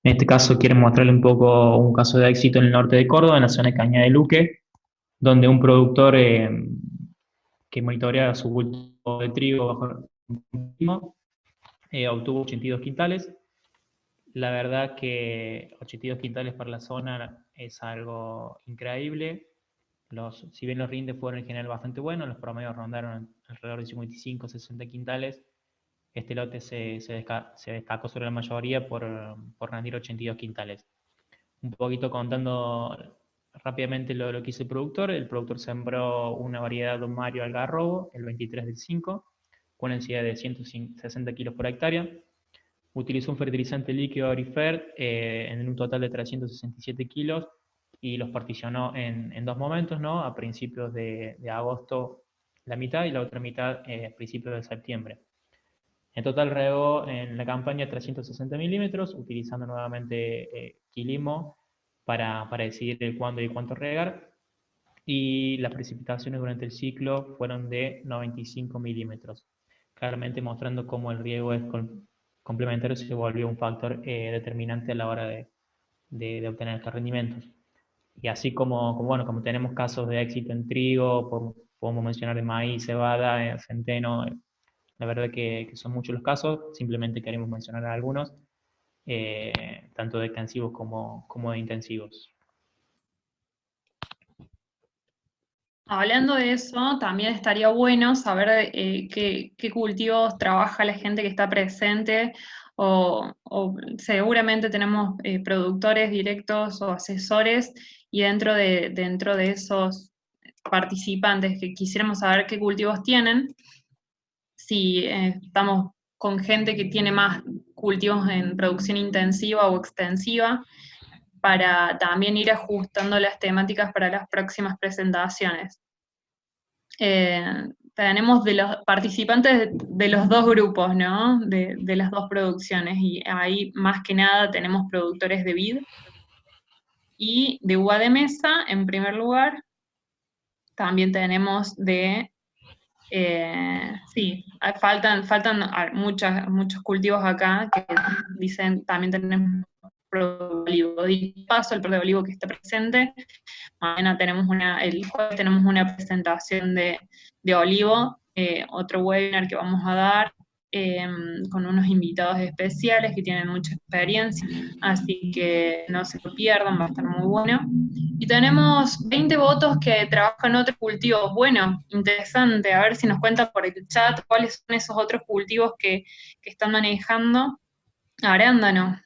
S3: en este caso quiero mostrarle un poco un caso de éxito en el norte de Córdoba, en la zona de Cañada de Luque, donde un productor que monitorea su cultivo de trigo bajo obtuvo 82 quintales. La verdad que 82 quintales para la zona es algo increíble. Si bien los rindes fueron en general bastante buenos, los promedios rondaron alrededor de 55, 60 quintales. Este lote se destacó sobre la mayoría por rendir 82 quintales. Un poquito contando rápidamente lo que hizo el productor sembró una variedad de Mario algarrobo, el 23 del 5, con una densidad de 160 kilos por hectárea. Utilizó un fertilizante líquido Aurifer en un total de 367 kilos y los particionó en dos momentos, ¿no? A principios de agosto la mitad y la otra mitad a principios de septiembre. En total regó en la campaña 360 milímetros, utilizando nuevamente quilimo para decidir el cuándo y cuánto regar. Y las precipitaciones durante el ciclo fueron de 95 milímetros, claramente mostrando cómo el riego es complementario se volvió un factor determinante a la hora de obtener estos rendimientos. Y así como tenemos casos de éxito en trigo, podemos mencionar de maíz, cebada, centeno, la verdad que son muchos los casos, simplemente queremos mencionar algunos, tanto de extensivos como de intensivos.
S1: Hablando de eso, también estaría bueno saber qué cultivos trabaja la gente que está presente, o seguramente tenemos productores directos o asesores, y dentro de esos participantes que quisiéramos saber qué cultivos tienen, si estamos con gente que tiene más cultivos en producción intensiva o extensiva, para también ir ajustando las temáticas para las próximas presentaciones. Tenemos de los participantes de los dos grupos, ¿no? De las dos producciones, y ahí más que nada tenemos productores de vid y de uva de mesa en primer lugar. También tenemos sí, faltan muchos cultivos acá que dicen, también tenemos olivo. Di paso el de olivo que está presente. Mañana el jueves tenemos una presentación de olivo, otro webinar que vamos a dar con unos invitados especiales que tienen mucha experiencia, así que no se lo pierdan, va a estar muy bueno. Y tenemos 20 votos que trabajan otros cultivos. Bueno, interesante, a ver si nos cuentan por el chat cuáles son esos otros cultivos que están manejando. Arándano,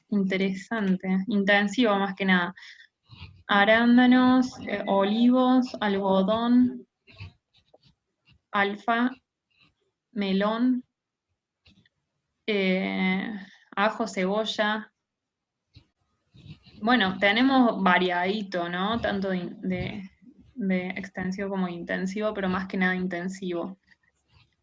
S1: interesante, intensivo más que nada. Arándanos, olivos, algodón, alfa, melón, ajo, cebolla, Bueno, tenemos variadito, ¿no? Tanto de extensivo como de intensivo, pero más que nada intensivo.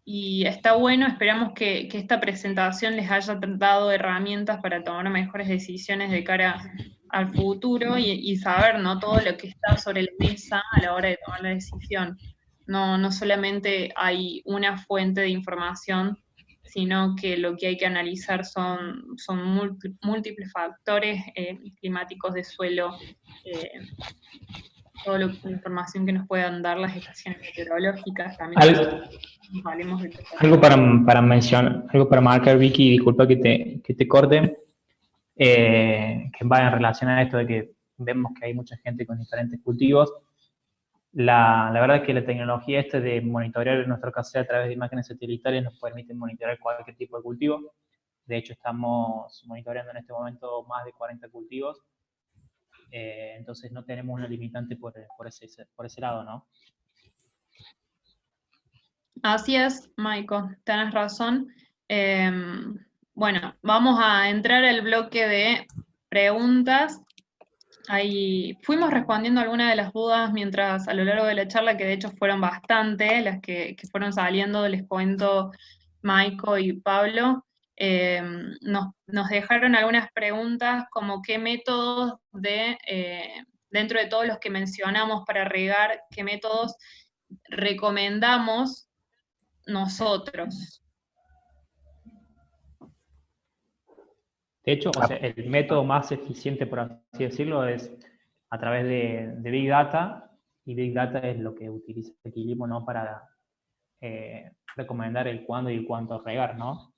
S1: Y está bueno, esperamos que esta presentación les haya dado herramientas para tomar mejores decisiones de cara al futuro y saber, ¿no? Todo lo que está sobre la mesa a la hora de tomar la decisión. No solamente hay una fuente de información, sino que lo que hay que analizar son múltiples factores climáticos de suelo, eh, toda la información que nos puedan dar las estaciones meteorológicas, también
S3: Al-
S1: hablemos de
S3: Algo para mencionar, algo para marcar, Vicky, disculpa que te corte, que va en relación a esto de que vemos que hay mucha gente con diferentes cultivos. La verdad es que la tecnología de monitorear en nuestro caso a través de imágenes satelitales nos permite monitorear cualquier tipo de cultivo. De hecho, estamos monitoreando en este momento más de 40 cultivos. Entonces no tenemos una limitante por ese lado, ¿no?
S1: Así es, Maiko, tenés razón. Bueno, vamos a entrar al bloque de preguntas. Ahí fuimos respondiendo algunas de las dudas mientras a lo largo de la charla, que de hecho fueron bastante las que fueron saliendo, les cuento Maiko y Pablo. Nos dejaron algunas preguntas como qué métodos dentro de todos los que mencionamos para regar, qué métodos recomendamos nosotros.
S3: De hecho, o sea, el método más eficiente, por así decirlo, es a través de Big Data, y Big Data es lo que utiliza Equilibrio, ¿no? Para recomendar el cuándo y el cuánto regar, ¿no?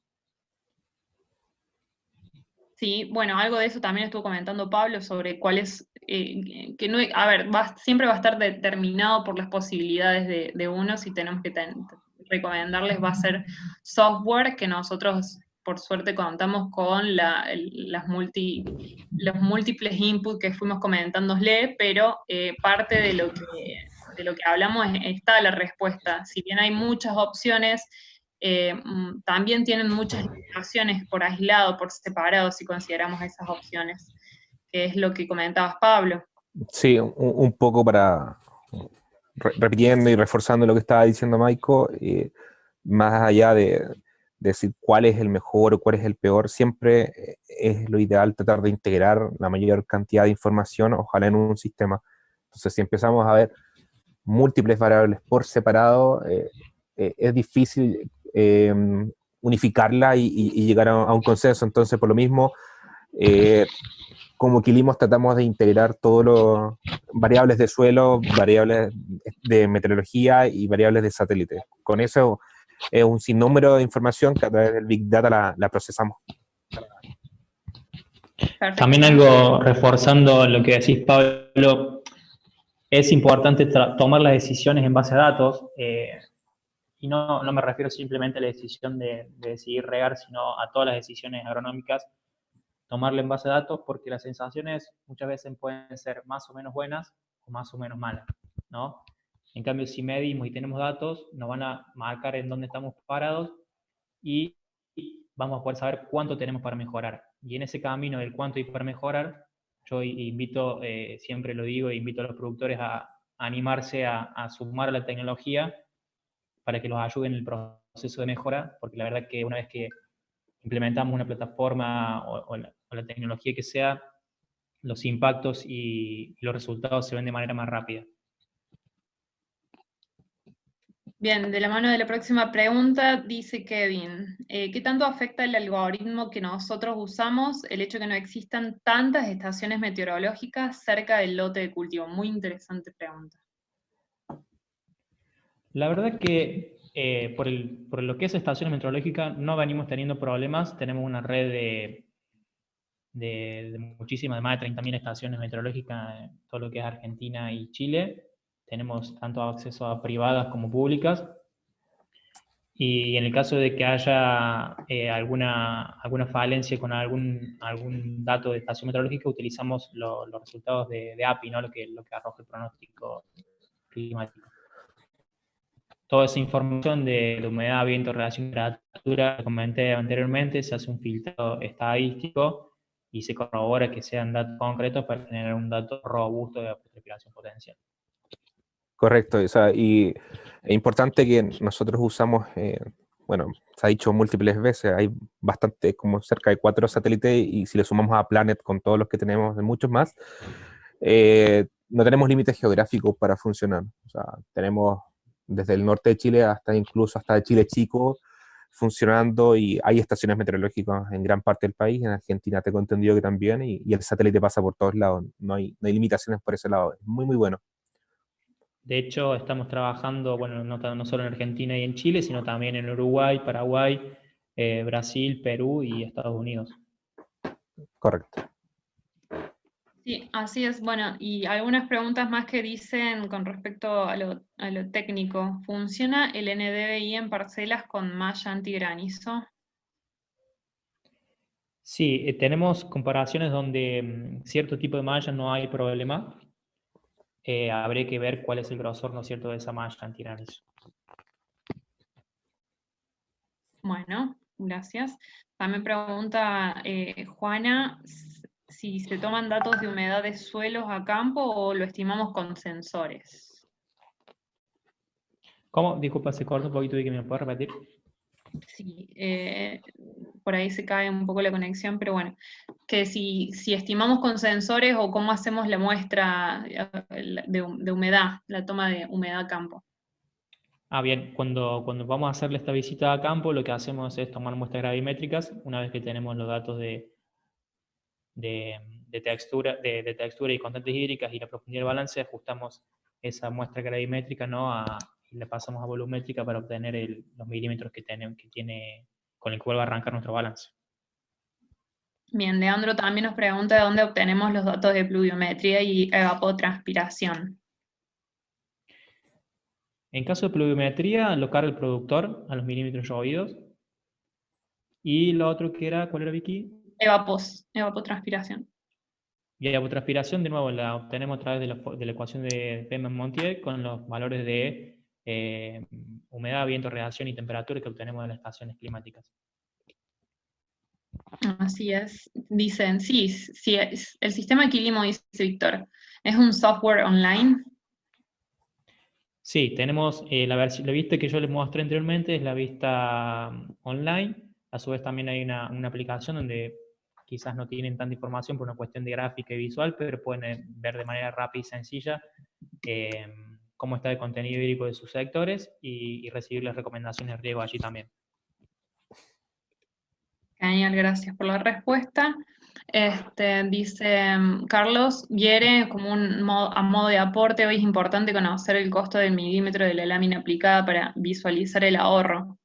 S1: Sí, bueno, algo de eso también estuvo comentando Pablo sobre cuál es, que no, a ver, siempre va a estar determinado por las posibilidades de uno, si tenemos que recomendarles va a ser software, que nosotros por suerte contamos con los múltiples inputs que fuimos comentándole, pero parte de lo que hablamos está la respuesta. Si bien hay muchas opciones, también tienen muchas limitaciones por aislado, por separado, si consideramos esas opciones, que es lo que comentabas, Pablo.
S2: Sí, un poco para, repitiendo y reforzando lo que estaba diciendo Maiko, más allá de decir cuál es el mejor o cuál es el peor, siempre es lo ideal tratar de integrar la mayor cantidad de información, ojalá en un sistema. Entonces, si empezamos a ver múltiples variables por separado, es difícil unificarla y llegar a un consenso. Entonces, por lo mismo, como Quilimos tratamos de integrar todos los variables de suelo, variables de meteorología y variables de satélite. Con eso es un sinnúmero de información que a través del Big Data la procesamos.
S1: Perfecto.
S3: También algo reforzando lo que decís, Pablo, es importante tomar las decisiones en base a datos, y no me refiero simplemente a la decisión de decidir regar, sino a todas las decisiones agronómicas, tomarle en base a datos, porque las sensaciones muchas veces pueden ser más o menos buenas o más o menos malas, ¿no? En cambio, si medimos y tenemos datos, nos van a marcar en dónde estamos parados y vamos a poder saber cuánto tenemos para mejorar. Y en ese camino del cuánto y para mejorar, yo invito, siempre lo digo, invito a los productores a animarse a sumar a la tecnología para que los ayude en el proceso de mejora, porque la verdad que una vez que implementamos una plataforma o la tecnología que sea, los impactos y los resultados se ven de manera más rápida.
S1: Bien, de la mano de la próxima pregunta, dice Kevin, ¿qué tanto afecta el algoritmo que nosotros usamos el hecho de que no existan tantas estaciones meteorológicas cerca del lote de cultivo? Muy interesante pregunta.
S3: La verdad que por lo que es estaciones meteorológicas no venimos teniendo problemas, tenemos una red de muchísimas, de más de 30.000 estaciones meteorológicas en todo lo que es Argentina y Chile. Tenemos tanto acceso a privadas como públicas. Y en el caso de que haya alguna falencia con algún dato de estación meteorológica, utilizamos los resultados de API, ¿no? lo que arroja el pronóstico climático. Toda esa información de humedad, viento, relación, temperatura, como comenté anteriormente, se hace un filtrado estadístico y se corrobora que sean datos concretos para tener un dato robusto de evapotranspiración potencial.
S2: Correcto, o sea, y es importante que nosotros usamos, bueno, se ha dicho múltiples veces, hay bastante, como cerca de 4 satélites, y si le sumamos a Planet con todos los que tenemos, de muchos más, no tenemos límites geográficos para funcionar. O sea, tenemos desde el norte de Chile hasta incluso hasta Chile Chico funcionando, y hay estaciones meteorológicas en gran parte del país. En Argentina tengo entendido que también, y el satélite pasa por todos lados, no hay limitaciones por ese lado, es muy muy bueno.
S3: De hecho, estamos trabajando, bueno, no solo en Argentina y en Chile, sino también en Uruguay, Paraguay, Brasil, Perú y Estados Unidos.
S2: Correcto.
S1: Sí, así es. Bueno, y algunas preguntas más que dicen con respecto a lo técnico. ¿Funciona el NDVI en parcelas con malla antigranizo?
S3: Sí, tenemos comparaciones donde cierto tipo de malla no hay problema. Habría que ver cuál es el grosor, ¿no es cierto?, de esa malla antigranizo.
S1: Bueno, gracias. También pregunta Juana si se toman datos de humedad de suelos a campo o lo estimamos con sensores.
S3: ¿Cómo? Disculpa, se corta un poquito y que me puedo repetir.
S1: Sí, por ahí se cae un poco la conexión, pero bueno, que si estimamos con sensores o cómo hacemos la muestra de humedad, la toma de humedad a campo.
S3: Ah, bien, cuando vamos a hacerle esta visita a campo, lo que hacemos es tomar muestras gravimétricas. Una vez que tenemos los datos de textura, de textura y constantes hídricas y la profundidad del balance, ajustamos esa muestra gravimétrica, ¿no?, y la pasamos a volumétrica para obtener los milímetros que tiene, con el cual va a arrancar nuestro balance.
S1: Bien, Leandro también nos pregunta de dónde obtenemos los datos de pluviometría y evapotranspiración.
S3: En caso de pluviometría, lo carga el productor a los milímetros llovidos. Y lo otro que era, ¿cuál era, Vicky?
S1: Evapotranspiración.
S3: Y la evapotranspiración, de nuevo, la obtenemos a través de la ecuación de Feynman-Montiel con los valores de humedad, viento, radiación y temperatura que obtenemos de las estaciones climáticas.
S1: Así es. Dicen, sí, el sistema Quilimo, dice Víctor, ¿es un software online?
S3: Sí, tenemos la vista que yo les mostré anteriormente, es la vista online. A su vez también hay una aplicación donde quizás no tienen tanta información por una cuestión de gráfica y visual, pero pueden ver de manera rápida y sencilla cómo está el contenido hídrico de sus sectores y recibir las recomendaciones de riego allí también.
S1: Genial, gracias por la respuesta. Dice Carlos Viere, como a modo de aporte, hoy es importante conocer el costo del milímetro de la lámina aplicada para visualizar el ahorro,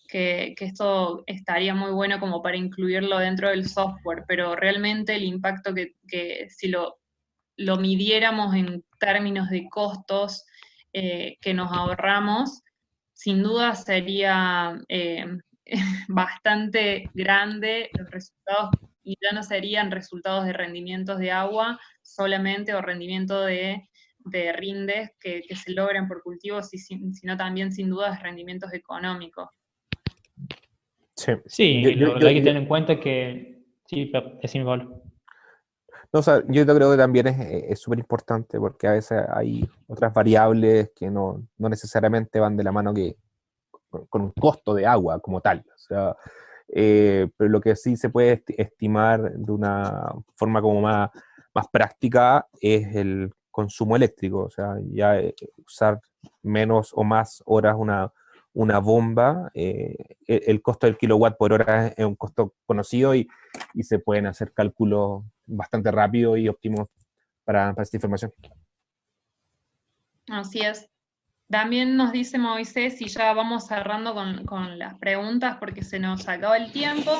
S1: que esto estaría muy bueno como para incluirlo dentro del software, pero realmente el impacto que si lo midiéramos en términos de costos que nos ahorramos, sin duda sería bastante grande los resultados, y ya no serían resultados de rendimientos de agua solamente o rendimiento de rindes que se logran por cultivos, sino también sin dudas rendimientos económicos.
S2: Sí,
S3: sí, lo que hay que tener en cuenta que... Sí, decime, Pablo.
S2: No, o sea, yo creo que también es súper importante, porque a veces hay otras variables que no necesariamente van de la mano con un costo de agua como tal. O sea, pero lo que sí se puede estimar de una forma como más práctica es el consumo eléctrico. O sea, ya usar menos o más horas una bomba, el costo del kilowatt por hora es un costo conocido, y se pueden hacer cálculos bastante rápidos y óptimos para esta información.
S1: Así es. También nos dice Moisés, y ya vamos cerrando con las preguntas porque se nos acaba el tiempo,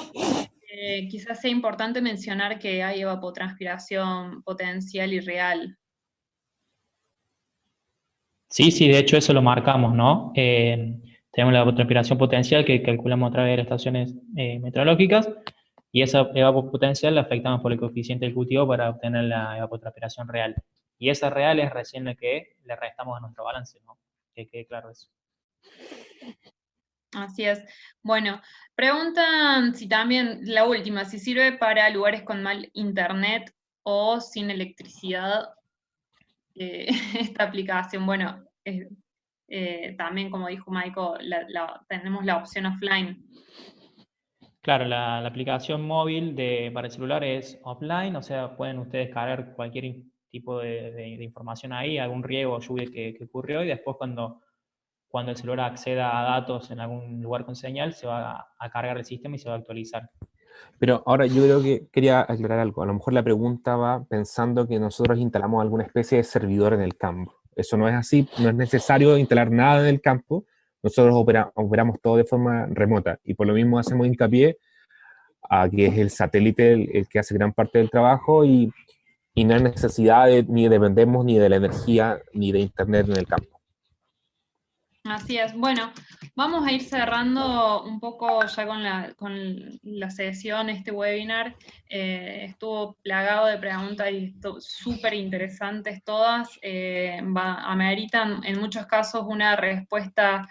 S1: quizás sea importante mencionar que hay evapotranspiración potencial y real.
S3: Sí, de hecho eso lo marcamos, ¿no? Tenemos la evapotranspiración potencial que calculamos a través de las estaciones meteorológicas, y esa evapotranspiración la afectamos por el coeficiente del cultivo para obtener la evapotranspiración real. Y esa real es recién la que le restamos a nuestro balance, ¿no? Que quede claro eso.
S1: Así es. Bueno, preguntan si también, la última, si sirve para lugares con mal internet o sin electricidad esta aplicación. Bueno, también como dijo Michael, tenemos la opción offline.
S3: Claro, la aplicación móvil para el celular es offline, o sea, pueden ustedes cargar cualquier tipo de información ahí, algún riego o lluvia que ocurrió, y después cuando el celular acceda a datos en algún lugar con señal, se va a cargar el sistema y se va a actualizar.
S2: Pero ahora yo creo que quería aclarar algo. A lo mejor la pregunta va pensando que nosotros instalamos alguna especie de servidor en el campo. Eso no es así, no es necesario instalar nada en el campo. Nosotros operamos todo de forma remota y por lo mismo hacemos hincapié a que es el satélite el que hace gran parte del trabajo y no hay necesidad ni dependemos ni de la energía ni de internet en el campo.
S1: Así es. Bueno, vamos a ir cerrando un poco ya con la sesión, este webinar. Estuvo plagado de preguntas y súper interesantes todas. Ameritan en muchos casos una respuesta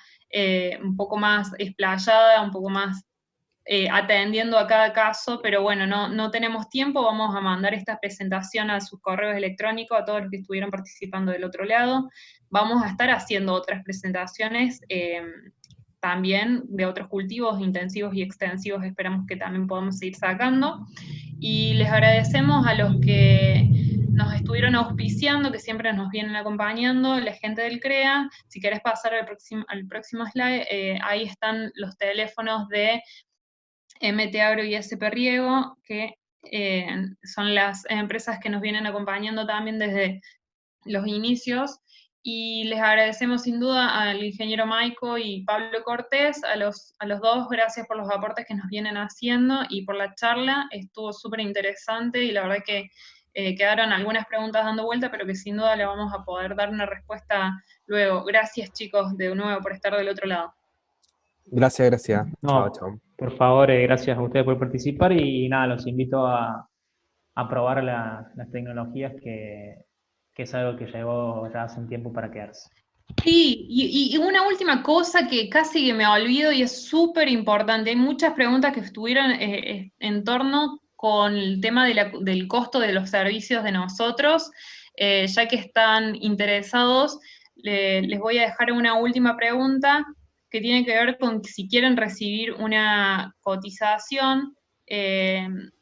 S1: un poco más explayada, un poco más atendiendo a cada caso, pero bueno, no tenemos tiempo, vamos a mandar esta presentación a sus correos electrónicos, a todos los que estuvieron participando del otro lado. Vamos a estar haciendo otras presentaciones también de otros cultivos intensivos y extensivos, esperamos que también podamos seguir sacando. Y les agradecemos a los que nos estuvieron auspiciando, que siempre nos vienen acompañando, la gente del CREA. Si querés pasar al próximo slide, ahí están los teléfonos de MT Agro y SP Riego, que son las empresas que nos vienen acompañando también desde los inicios, y les agradecemos sin duda al ingeniero Maico y Pablo Cortés, a los dos, gracias por los aportes que nos vienen haciendo y por la charla, estuvo súper interesante y la verdad que quedaron algunas preguntas dando vuelta, pero que sin duda le vamos a poder dar una respuesta luego. Gracias chicos de nuevo por estar del otro lado.
S2: Gracias, gracias.
S3: No,
S2: Chao, chao.
S3: por favor, gracias a ustedes por participar y nada, los invito a probar las tecnologías que es algo que llegó ya hace un tiempo para quedarse.
S1: Sí, y una última cosa que casi que me olvido y es súper importante. Hay muchas preguntas que estuvieron en torno con el tema del costo de los servicios de nosotros. Ya que están interesados, les voy a dejar una última pregunta que tiene que ver con si quieren recibir una cotización.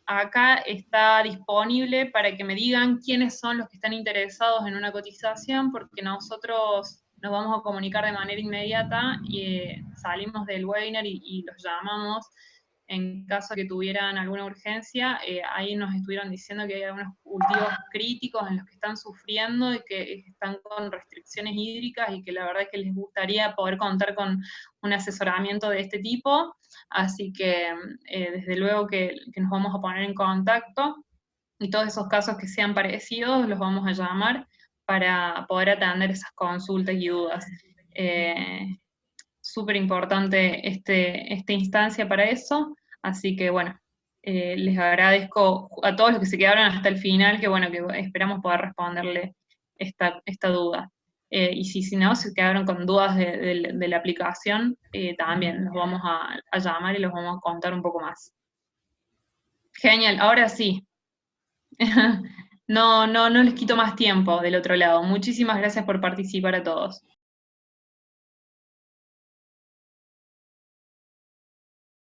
S1: Acá está disponible para que me digan quiénes son los que están interesados en una cotización, porque nosotros nos vamos a comunicar de manera inmediata y salimos del webinar y los llamamos en caso de que tuvieran alguna urgencia. Ahí nos estuvieron diciendo que hay algunos cultivos críticos en los que están sufriendo y que están con restricciones hídricas y que la verdad es que les gustaría poder contar con un asesoramiento de este tipo. Así que desde luego que nos vamos a poner en contacto y todos esos casos que sean parecidos los vamos a llamar para poder atender esas consultas y dudas. Súper importante esta instancia para eso, así que bueno, les agradezco a todos los que se quedaron hasta el final, que bueno, que esperamos poder responderle esta duda. Y si no, se quedaron con dudas de la aplicación, también los vamos a llamar y los vamos a contar un poco más. Genial, ahora sí. No les quito más tiempo del otro lado. Muchísimas gracias por participar a todos.